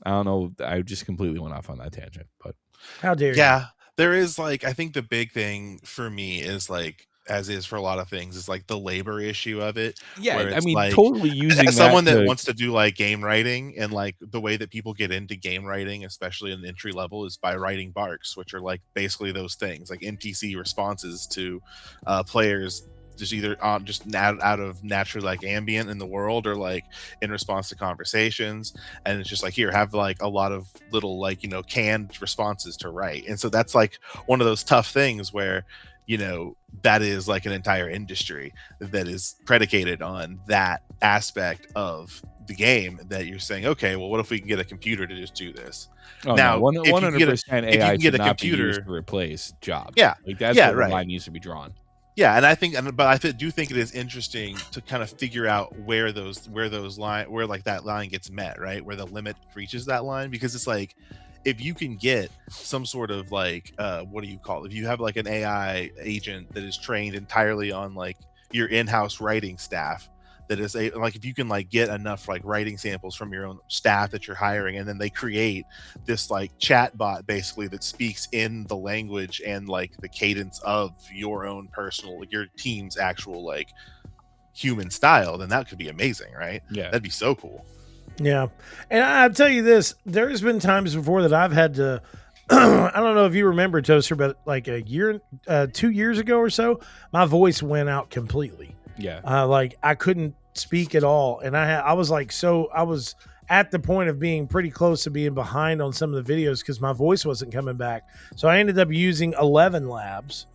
don't know. I just completely went off on that tangent, but How dare you? Yeah, there is like, I think the big thing for me is like, as is for a lot of things, is like the labor issue of it. yeah, Where I it's mean, like, totally using as that someone that to, wants to do like game writing, and like the way that people get into game writing, especially in entry level, is by writing barks, which are like basically those things, like NPC responses to players, just either just out of naturally like ambient in the world, or like in response to conversations. And it's just like, here, have like a lot of little like canned responses to write. And so that's like one of those tough things where that is like an entire industry that is predicated on that aspect of the game, that you're saying, okay, well, what if we can get a computer to just do this? oh Now, no, if you can get 100% if you AI can get should a not be used computer, to replace jobs. yeah, Like that's yeah, where the right. line needs to be drawn. Yeah, and I think, but I do think it is interesting to kind of figure out where that line gets met, right? Where the limit reaches that line, because it's like, if you can get some sort of like, what do you call it? If you have like an AI agent that is trained entirely on like your in-house writing staff, that is like, if you can like get enough like writing samples from your own staff that you're hiring, and then they create this like chat bot basically that speaks in the language and like the cadence of your own personal, like your team's actual like human style, then that could be amazing, right? Yeah. That'd be so cool. Yeah. And I'll tell you this, there's been times before that I've had to, I don't know if you remember, Toaster, but like a year, 2 years ago or so, my voice went out completely. Yeah. Like I couldn't speak at all. And I was at the point of being pretty close to being behind on some of the videos because my voice wasn't coming back. So I ended up using 11 Labs,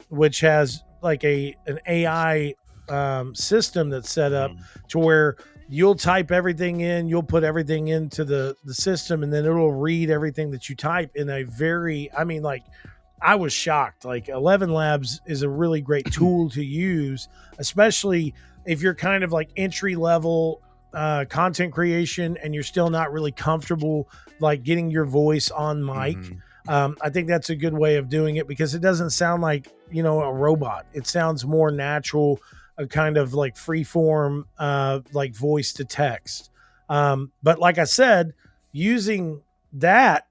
which has like an AI system that's set up to where you'll type everything in, you'll put everything into the system, and then it'll read everything that you type in a very, I mean, like, I was shocked. Like 11 Labs is a really great tool to use, especially if you're kind of like entry level content creation and you're still not really comfortable like getting your voice on mic. I think that's a good way of doing it because it doesn't sound like, a robot. It sounds more natural, a kind of like free form, like voice to text. But like I said, using that,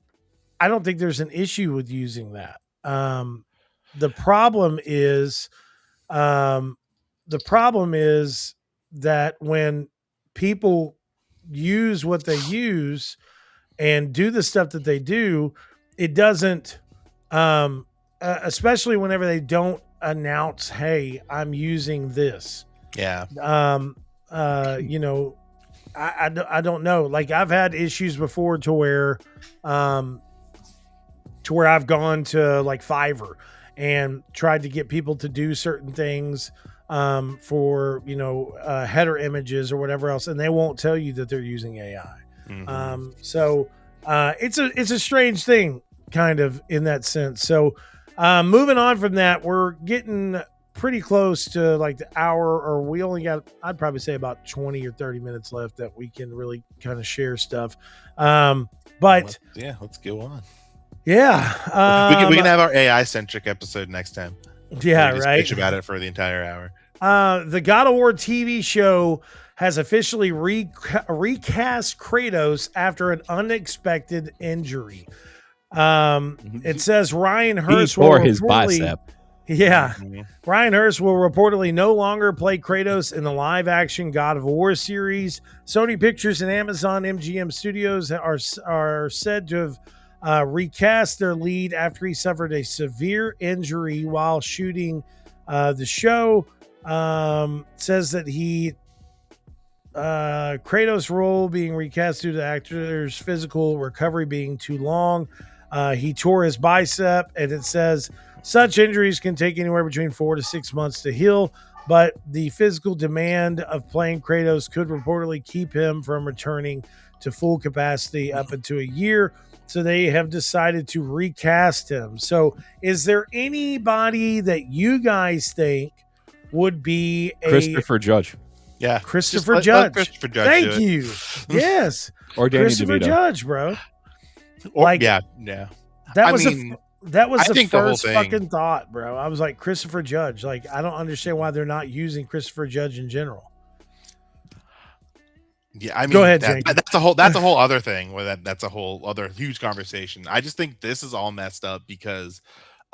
I don't think there's an issue with using that. The problem is that when people use what they use and do the stuff that they do, it doesn't, especially whenever they don't announce, hey, I'm using this. Yeah. I don't know. Like I've had issues before to where I've gone to like Fiverr and tried to get people to do certain things for, header images or whatever else. And they won't tell you that they're using AI. So it's a strange thing kind of in that sense. So Moving on from that, we're getting pretty close to like the hour, or we only got, I'd probably say about 20 or 30 minutes left that we can really kind of share stuff. But let's go on. Yeah. We can have our AI centric episode next time. Yeah, just right. Bitch about it for the entire hour. The God of War TV show has officially recast Kratos after an unexpected injury. It says Ryan Hurst will his bicep. Yeah. Ryan Hurst will reportedly no longer play Kratos in the live-action God of War series. Sony Pictures and Amazon MGM Studios are said to have recast their lead after he suffered a severe injury while shooting the show. Says that Kratos' role being recast due to the actor's physical recovery being too long. He tore his bicep, and it says such injuries can take anywhere between 4 to 6 months to heal, but the physical demand of playing Kratos could reportedly keep him from returning to full capacity up into a year. So they have decided to recast him. So is there anybody that you guys think would be Christopher Judge? Yeah, Christopher Judge. Christopher Judge. Thank you. Yes. Or Danny Christopher DeVito. Judge, bro. Yeah. That I was mean, that was I the think the whole first thing- fucking thought, bro. I was like, Christopher Judge. Like, I don't understand why they're not using Christopher Judge in general. Yeah, I mean, Go ahead, that's a whole other thing. Where that's a whole other huge conversation. I just think this is all messed up because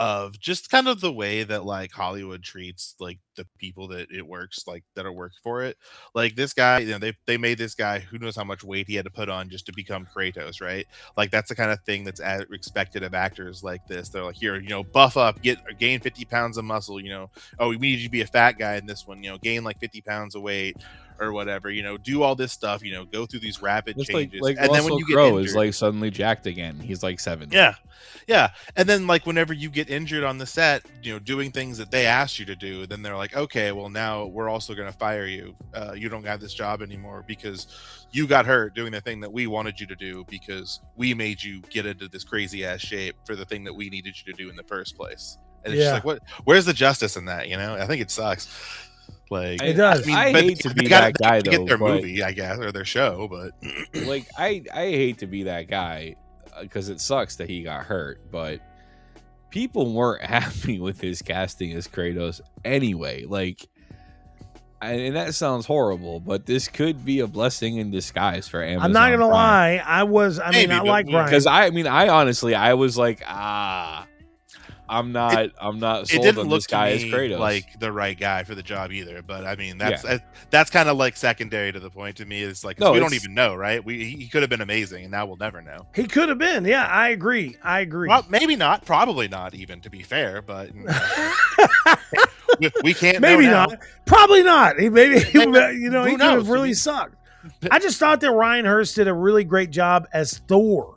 of just kind of the way that like Hollywood treats like the people that it works like that are work for it. Like this guy, you know, they made this guy who knows how much weight he had to put on just to become Kratos, right? Like that's the kind of thing that's expected of actors like this. They're like, here, you know, buff up, gain 50 pounds of muscle, you know. Oh, we need you to be a fat guy in this one, you know, gain like 50 pounds of weight or whatever, you know, do all this stuff, you know, go through these rapid Just changes. like And then when Russell you get Crowe injured, is like suddenly jacked again. He's like 70. yeah. And then like whenever you get injured on the set, you know, doing things that they asked you to do, then they're like, okay, well now we're also going to fire you. You don't have this job anymore because you got hurt doing the thing that we wanted you to do because we made you get into this crazy ass shape for the thing that we needed you to do in the first place. And it's just like, where's the justice in that? You know, I think it sucks. Like it does. I but hate to they be gotta- that guy they get though. their but, movie, I guess, or their show, but like I hate to be that guy because it sucks that he got hurt, but people weren't happy with his casting as Kratos anyway. Like, and that sounds horrible, but this could be a blessing in disguise for Amazon. I'm not gonna Prime. lie. I Maybe, like but Brian Because I honestly, I was like, I'm not it sold didn't on look this guy to as me Kratos. like the right guy for the job either. But I mean, that's kind of like secondary to the point to me. It's like we don't even know, right? He could have been amazing, and now we'll never know. he could have been. Yeah, I agree. Well, maybe not. Probably not. Even to be fair, but we can't. Maybe know now. not. Probably not. He maybe Who you know he knows? could have really sucked. I just thought that Ryan Hurst did a really great job as Thor.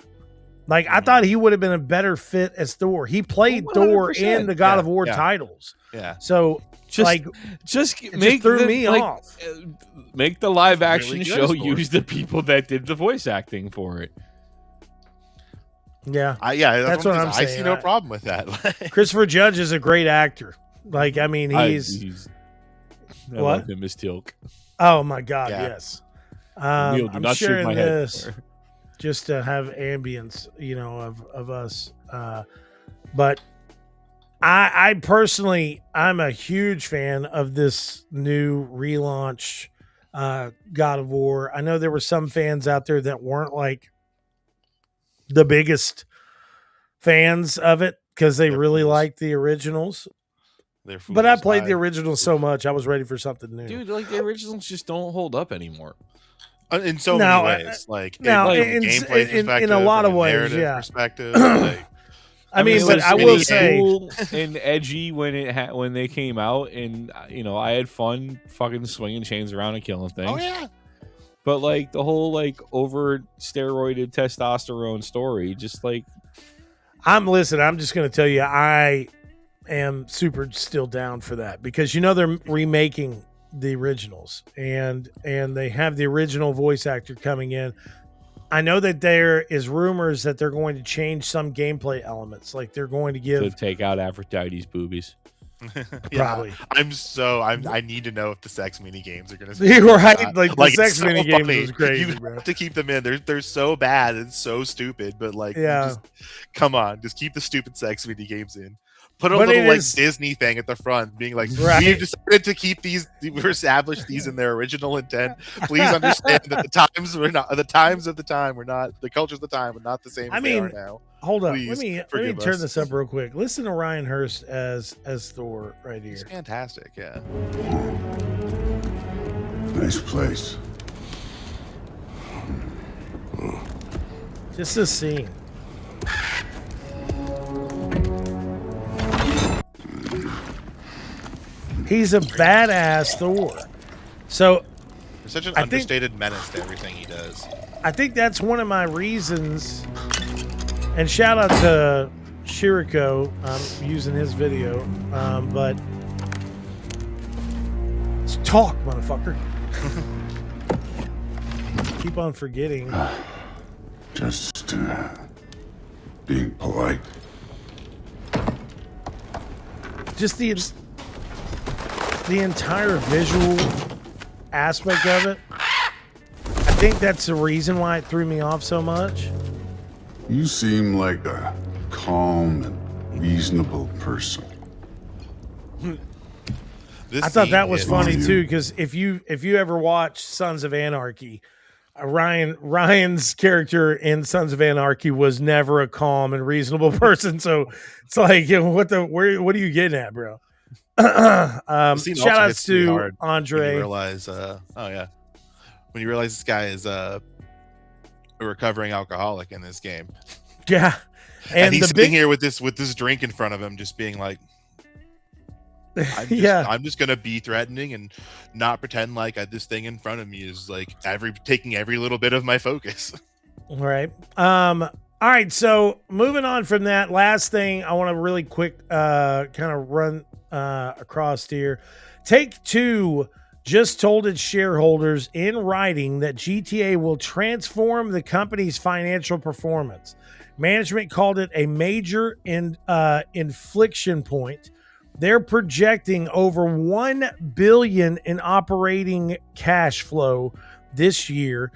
Like I thought he would have been a better fit as Thor. He played Thor 100%. in the God Yeah, of War yeah. titles. Yeah. So just make threw me off. Make the live action Really good show as Thor. use the people that did the voice acting for it. Yeah. That's what I'm I saying. see no problem with that. Christopher Judge is a great actor. Like, I mean, I What? love him as Teal'c. oh my God, Yeah. yes. Neil, do I'm not shoot sharing my head. this just to have ambience, you know, of us. But I personally, I'm a huge fan of this new relaunch God of War. I know there were some fans out there that weren't like the biggest fans of it because they They're really fools. liked the originals. They're But I fools. played the original so much, I was ready for something new. Dude, like the originals just don't hold up anymore. In so Now, many ways, like now, from a in- gameplay in a perspective, lot from of a ways, narrative yeah. perspective. Like, I mean, it but was I mini will games. say, cool and edgy when they came out, and you know I had fun fucking swinging chains around and killing things. oh yeah, But like the whole like over steroided testosterone story, just like I'm just going to tell you, I am super still down for that because you know they're remaking the originals and they have the original voice actor coming in. I know that there is rumors that they're going to change some gameplay elements. Like they're going to To give take out Aphrodite's boobies. probably. I need to know if the sex mini games are gonna be You're right. Like the it's sex so mini games funny. was crazy, You bro. have to keep them in. They're so bad and so stupid, but like Yeah. just, come on, just keep the stupid sex mini games in. Put a But little it like is- Disney thing at the front, being like, Right. we've decided to keep these. We've established these in their original intent. Please understand that the times we're not the times of the time we're not the cultures of the time are not the same. I As they are mean, now. Hold up. Please Let me forgive turn us. this up real quick. Listen to Ryan Hurst as Thor right here. It's fantastic. Yeah. Nice place. Just this scene. He's a badass Thor. So There's such an I think- understated menace to everything he does. I think that's one of my reasons. And shout out to Shiriko. I'm using his video. But let's talk, motherfucker. Keep on forgetting. Just being polite. Just the entire visual aspect of it. I think that's the reason why it threw me off so much. You seem like a calm and reasonable person. This I thought scene that was hit- funny you. too, because if you ever watch Sons of Anarchy, Ryan's character in Sons of Anarchy was never a calm and reasonable person. So it's like, you know, what are you getting at, bro? The scene Shout also outs hits pretty to hard when you Andre. realize, when you realize this guy is a recovering alcoholic in this game, Yeah, and he's the sitting big here with this drink in front of him, just being like, yeah. I'm just gonna be threatening and not pretend like this thing in front of me is like taking every little bit of my focus. All right. All right. So moving on from that, last thing I want to really quick kind of run across here. Take-Two just told its shareholders in writing that GTA will transform the company's financial performance. Management called it a major inflection point. They're projecting over $1 billion in operating cash flow this year,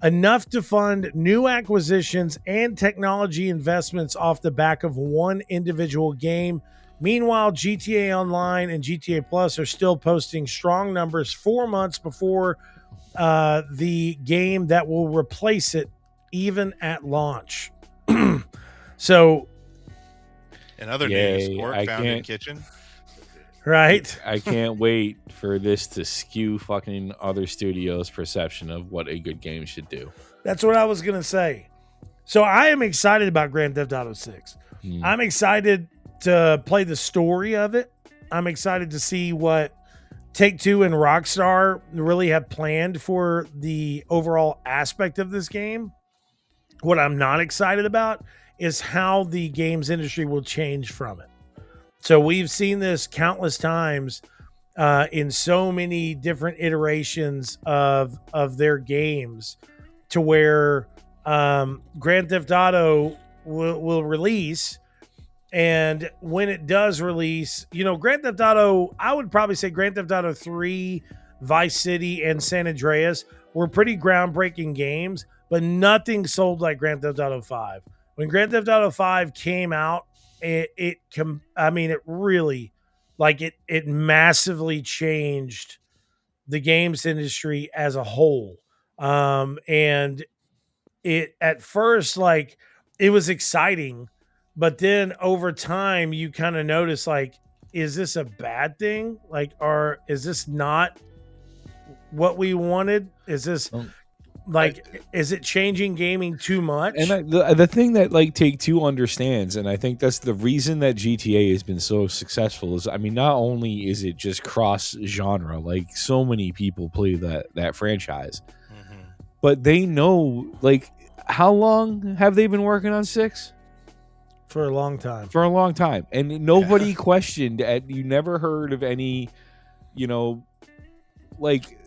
enough to fund new acquisitions and technology investments off the back of one individual game. Meanwhile, GTA Online and GTA Plus are still posting strong numbers 4 months before the game that will replace it, even at launch. So, In other Yay, news, Orc I found in can't- kitchen. right? I can't wait for this to skew fucking other studios' perception of what a good game should do. That's what I was going to say. So I am excited about Grand Theft Auto 6. Hmm. I'm excited to play the story of it. I'm excited to see what Take-Two and Rockstar really have planned for the overall aspect of this game. What I'm not excited about is how the games industry will change from it. So we've seen this countless times in so many different iterations of their games, to where Grand Theft Auto will release, and when it does release, you know, Grand Theft Auto, I would probably say Grand Theft Auto 3, Vice City, and San Andreas were pretty groundbreaking games, but nothing sold like Grand Theft Auto 5. When Grand Theft Auto 5 came out, it really, like, it massively changed the games industry as a whole. And it, at first, like, it was exciting, but then over time you kind of notice, like, is this a bad thing? Like, or is this not what we wanted? Is this is it changing gaming too much? And the thing that like Take-Two understands, and I think that's the reason that GTA has been so successful, is, I mean, not only is it just cross genre, like so many people play that franchise, but they know, like, how long have they been working on 6? For a long time. For a long time, and nobody questioned. You never heard of any, you know, like,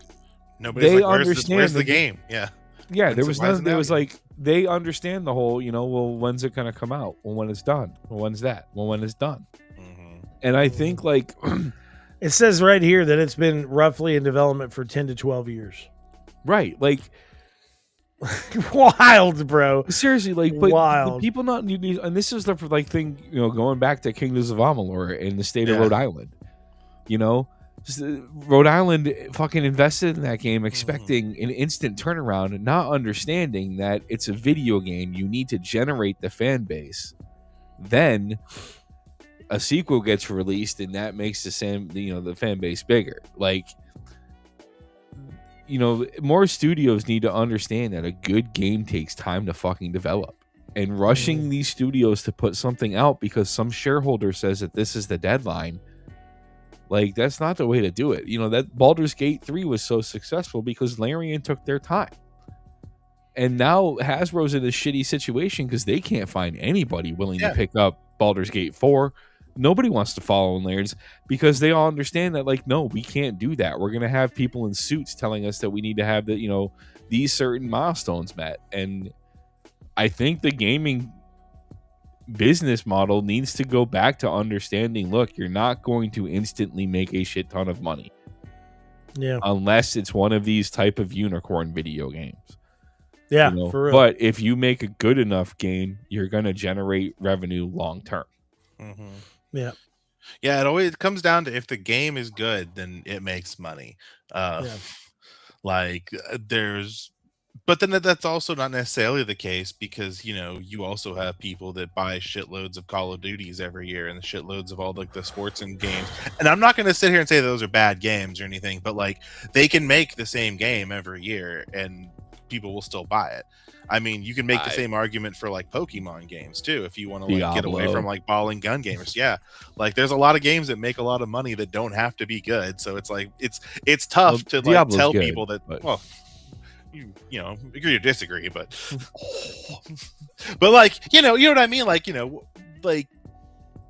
Nobody's they like, where's understand where's the the- game? Yeah. Yeah, And there so was why is nothing. it There out was yet? like they understand the whole. Well, when's it gonna come out? Well, when it's done. Well, when's that? Well, when it's done. And I think like It says right here that it's been roughly in development for 10 to 12 years. right, like Wild, bro. seriously, like but the Wild. people not need, and this is the like thing, going back to Kingdoms of Amalur in the state of Yeah. Rhode Island. Just, Rhode Island fucking invested in that game expecting an instant turnaround, not understanding that it's a video game. You need to generate the fan base. Then a sequel gets released and that makes the fan base bigger. Like, more studios need to understand that a good game takes time to fucking develop. And rushing these studios to put something out because some shareholder says that this is the deadline, like, that's not the way to do it. That Baldur's Gate 3 was so successful because Larian took their time. And now Hasbro's in a shitty situation because they can't find anybody willing to pick up Baldur's Gate 4. Nobody wants to follow in Larian's because they all understand that, like, no, we can't do that. We're going to have people in suits telling us that we need to have these certain milestones met. And I think the gaming business model needs to go back to understanding, look, you're not going to instantly make a shit ton of money. Yeah. Unless it's one of these type of unicorn video games. Yeah, for real. But if you make a good enough game, you're going to generate revenue long term. Yeah. Yeah, it always comes down to if the game is good, then it makes money. But then that's also not necessarily the case because you also have people that buy shitloads of Call of Duties every year and shitloads of all the sports and games. And I'm not going to sit here and say those are bad games or anything, but like they can make the same game every year and people will still buy it. I mean, you can make the same argument for like Pokemon games too, if you want to get away from like ball and gun gamers. Yeah, like there's a lot of games that make a lot of money that don't have to be good. So it's like it's tough to like Diablo's tell good, people that. but... Well, agree or disagree, but but like you know what I mean. Like like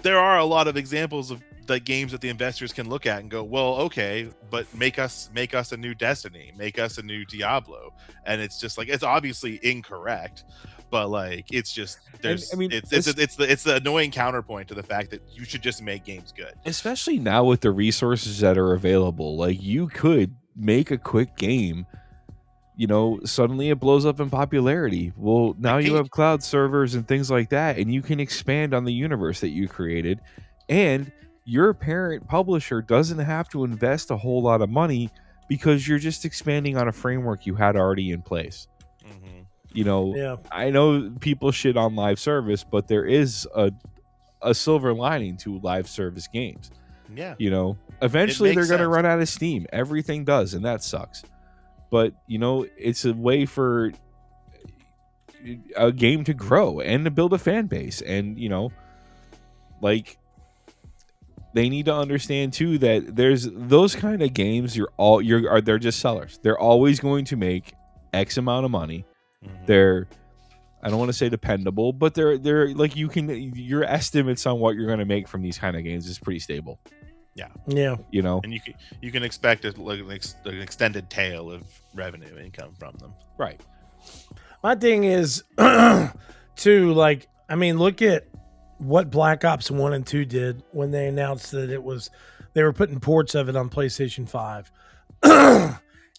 there are a lot of examples of the games that the investors can look at and go, well, okay, but make us a new Destiny, make us a new Diablo, and it's just like it's obviously incorrect, but like it's just there's it's the annoying counterpoint to the fact that you should just make games good, especially now with the resources that are available. Like you could make a quick game, suddenly it blows up in popularity. Well, now you have cloud servers and things like that, and you can expand on the universe that you created, and your parent publisher doesn't have to invest a whole lot of money because you're just expanding on a framework you had already in place. I know people shit on live service, but there is a silver lining to live service games. Eventually they're going to run out of steam. Everything does, and that sucks. But it's a way for a game to grow and to build a fan base. And like, they need to understand too that there's those kind of games. They're just sellers. They're always going to make X amount of money. They're, I don't want to say dependable, but they're like your estimates on what you're going to make from these kind of games is pretty stable. Yeah. And you can expect an extended tail of revenue income from them. Right. My thing is look at what Black Ops 1 and 2 did when they announced that they were putting ports of it on PlayStation 5.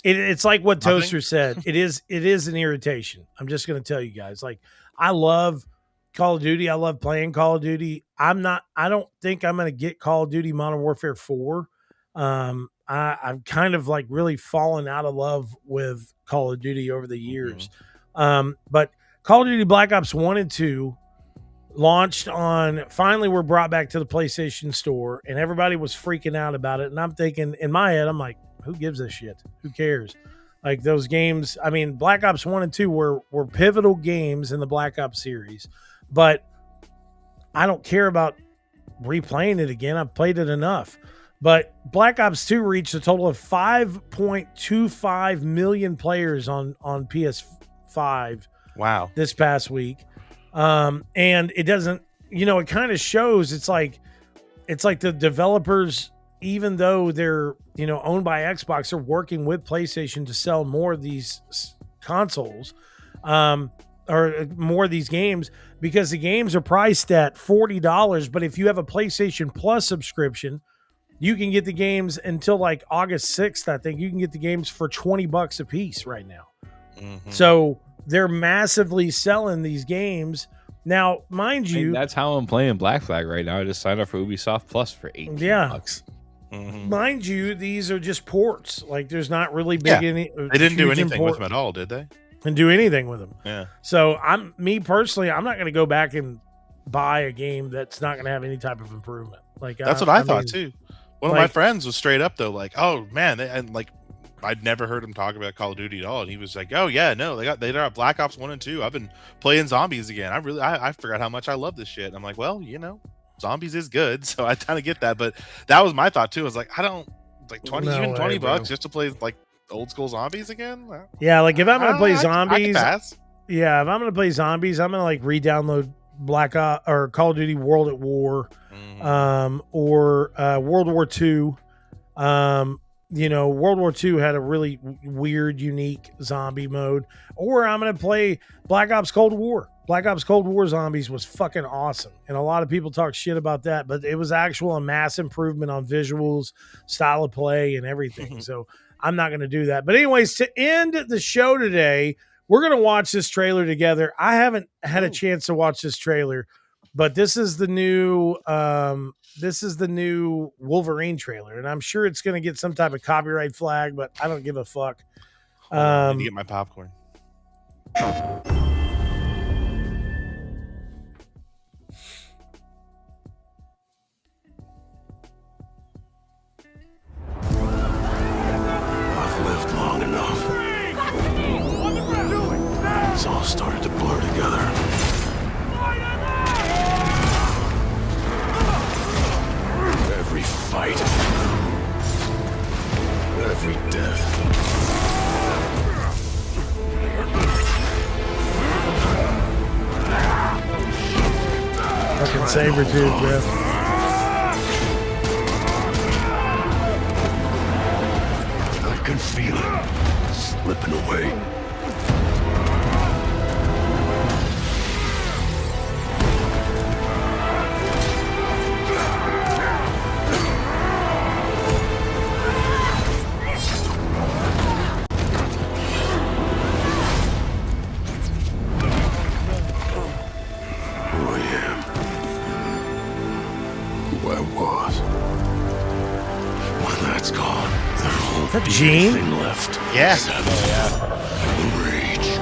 It's like what Toaster said. It is an irritation. I'm just going to tell you guys. Like, I love Call of Duty. I love playing Call of Duty. I don't think I'm going to get Call of Duty Modern Warfare 4. I've kind of like really fallen out of love with Call of Duty over the years. But Call of Duty Black Ops 1 and 2 finally were brought back to the PlayStation Store, and everybody was freaking out about it. And I'm thinking in my head, I'm like, who gives a shit? Who cares? Like those games. I mean, Black Ops 1 and 2 were pivotal games in the Black Ops series, but I don't care about replaying it again. I've played it enough. But Black Ops 2 reached a total of 5.25 million players on PS5. Wow. This past week. And it doesn't, it kind of shows it's like the developers, even though they're, owned by Xbox, are working with PlayStation to sell more of these consoles, or more of these games, because the games are priced at $40. But if you have a PlayStation Plus subscription, you can get the games until like August 6th. I think you can get the games for $20 a piece right now. Mhm. So they're massively selling these games. Now, mind you, that's how I'm playing Black Flag right now. I just signed up for Ubisoft Plus for $18. Mhm. mind you, these are just ports. Like there's not really big any. They didn't do anything with them at all, did they? And do anything with them. Yeah. So me personally, I'm not going to go back and buy a game that's not going to have any type of improvement. Like That's what I thought mean, too. One of my friends was straight up though, like, "Oh man," and like, I'd never heard him talk about Call of Duty at all, and he was like, "Oh yeah, no, they got Black Ops 1 and 2. I've been playing zombies again. I forgot how much I love this shit." I'm like, "Well, zombies is good," so I kind of get that, but that was my thought too. I was like, I don't like 20 No even way, 20 bro. bucks just to play like old school zombies again. Yeah, like if I'm going to play I can zombies, pass. yeah, if I'm going to play zombies, I'm going to like re-download Black Ops or Call of Duty World at War, or World War II. World War II had a really weird, unique zombie mode. Or I'm going to play Black Ops Cold War. Black Ops Cold War Zombies was fucking awesome. And a lot of people talk shit about that, but it was a mass improvement on visuals, style of play, and everything. So I'm not going to do that. But anyways, to end the show today, we're going to watch this trailer together. I haven't had a chance to watch this trailer, but this is the new Wolverine trailer, and I'm sure it's going to get some type of copyright flag, but I don't give a fuck. I need to get my popcorn. I've lived long enough. It's all started to blur together. Every fight, every death. Fucking Sabretooth, bro. I can feel it slipping away. Who I am. Who I was. When that's gone, there won't that be Gene? anything left. Yeah. Except rage.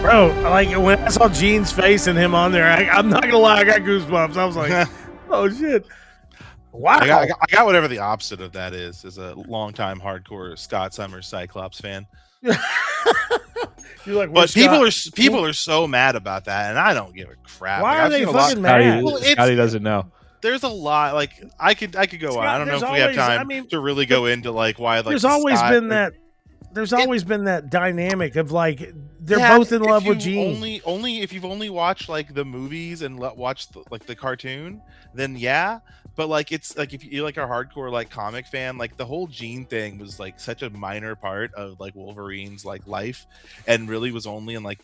Bro, like when I saw Gene's face and him on there, I'm not gonna lie, I got goosebumps. I was like, "Oh shit!" Wow. I got whatever the opposite of that is a longtime hardcore Scott Summers Cyclops fan. You're like, But "Where's people are so mad about that, and I don't give a crap. Why Like, are I've they seen a lot- fucking mad? Well, it's- Scotty doesn't know. There's a lot. Like I could go on. Scott, I don't know if there's we have always- time I mean, to really go into like why. Like There's always Scott- been that. There's always been that dynamic of like they're Yeah, both in if love with you Gene. Only if you've only watched like the movies and watched the cartoon, then yeah. But like it's like if you're like a hardcore like comic fan, like the whole Gene thing was like such a minor part of like Wolverine's like life, and really was only in like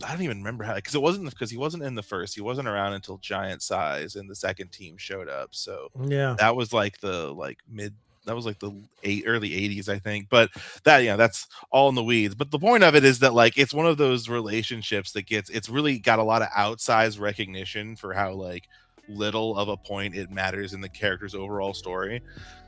I don't even remember how because he wasn't in the first. He wasn't around until Giant Size, and the second team showed up. So Yeah. that was like the early 80s, I think. But that's all in the weeds. But the point of it is that like it's one of those relationships that it's really got a lot of outsized recognition for how like little of a point it matters in the character's overall story.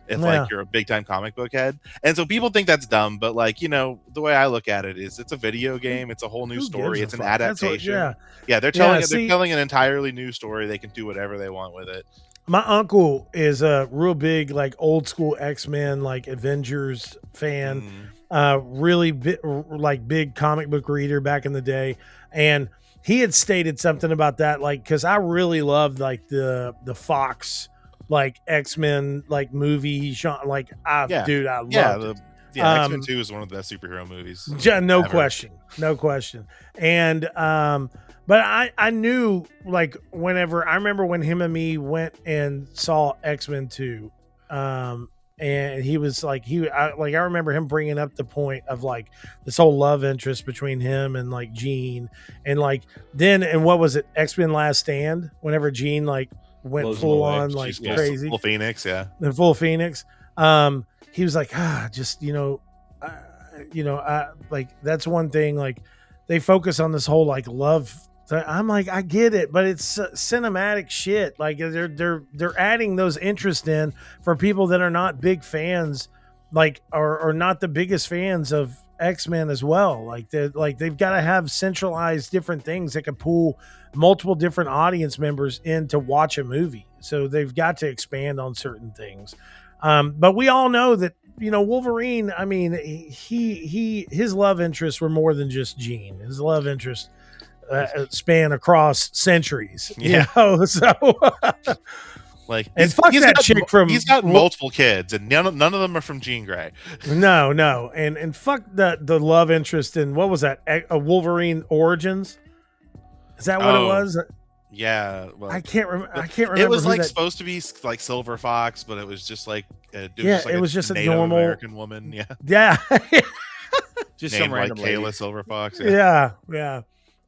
If like you're a big time comic book head. And so people think that's dumb, but like, the way I look at it is it's a video game, it's a whole new Who story, gives it's a an fuck? That's what- adaptation. yeah. They're telling an entirely new story. They can do whatever they want with it. My uncle is a real big, like old school X-Men, like Avengers fan, really big comic book reader back in the day. And he had stated something about that, like, cause I really loved like the Fox, like X-Men, like movie he shot. Like, dude, I loved it. X-Men 2 is one of the best superhero movies. No ever. question. And, but I knew like whenever I remember when him and me went and saw X-Men 2, and he was like I remember him bringing up the point of like this whole love interest between him and like Jean, and like then and what was it, X-Men Last Stand, whenever Jean like went Blows him full away. on like She's full- crazy, full Phoenix, yeah. the full Phoenix. He was like, just like that's one thing. Like they focus on this whole like love. I'm like, I get it, but it's cinematic shit. Like they're adding those interest in for people that are not big fans, like or not the biggest fans of X-Men as well. Like they've got to have centralized different things that can pull multiple different audience members in to watch a movie. So they've got to expand on certain things. But we all know that, Wolverine, I mean, his love interests were more than just Jean. His love interest span across centuries. Yeah. So Like, and fuck that chick from he's got multiple kids, and none of them are from Jean Grey. No, and fuck the love interest in, what was that? A Wolverine Origins? Is that what it was? Yeah, well, I can't remember. It was like supposed to be like Silver Fox, but it was just like it was just a Native normal American woman. Yeah, yeah. Just named some like random lady. Kayla Silver Fox. Yeah.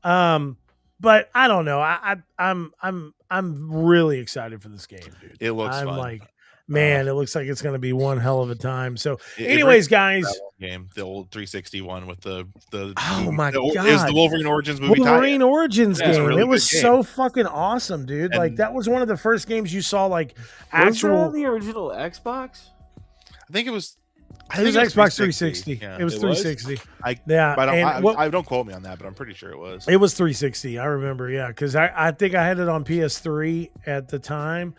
But I don't know. I'm really excited for this game, dude. It looks I'm fun. like, man, it looks like it's going to be one hell of a time. So, It anyways, brings guys, that old game, the old 360 one with the oh my it was God. the Wolverine Origins movie. Wolverine Origins Yeah, it's a game. really It was good game. so fucking awesome, dude. Like And- that was one of the first games you saw like Was that actual. on the original Xbox? I think it was. It was Xbox 360. Yeah. It was It was? 360. I Yeah, and what- I don't quote me on that, but I'm pretty sure it was. It was 360. I remember, yeah, because I think I had it on PS3 at the time,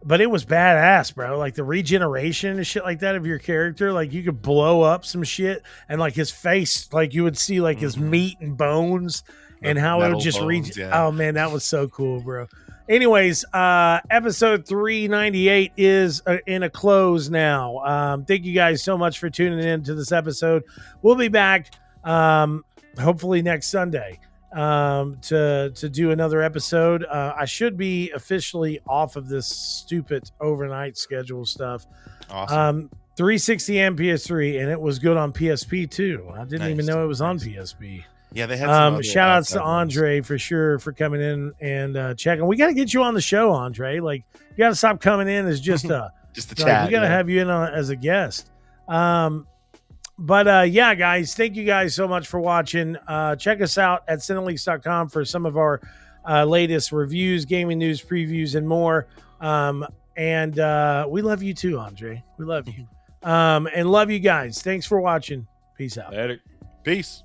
but it was badass, bro. Like the regeneration and shit like that of your character, like you could blow up some shit, and like his face, like you would see like his meat and bones, and how it would metal just bones, yeah. Oh man, that was so cool, bro. Anyways, episode 398 is in a close now. Thank you guys so much for tuning in to this episode. We'll be back hopefully next Sunday to do another episode. I should be officially off of this stupid overnight schedule stuff. Awesome. 360 and PS3, and it was good on PSP too. I didn't even Nice, know it was on nice. PSP. Yeah, they had some other Shout outs to outside ones. Andre for sure for coming in and checking. We got to get you on the show, Andre. Like you got to stop coming in as just Just the like, chat. we got to yeah. have you in as a guest. Yeah, guys, thank you guys so much for watching. Check us out at cineleaks.com for some of our latest reviews, gaming news, previews, and more. And we love you too, Andre. We love you. And love you guys. Thanks for watching. Peace out. Later. Peace.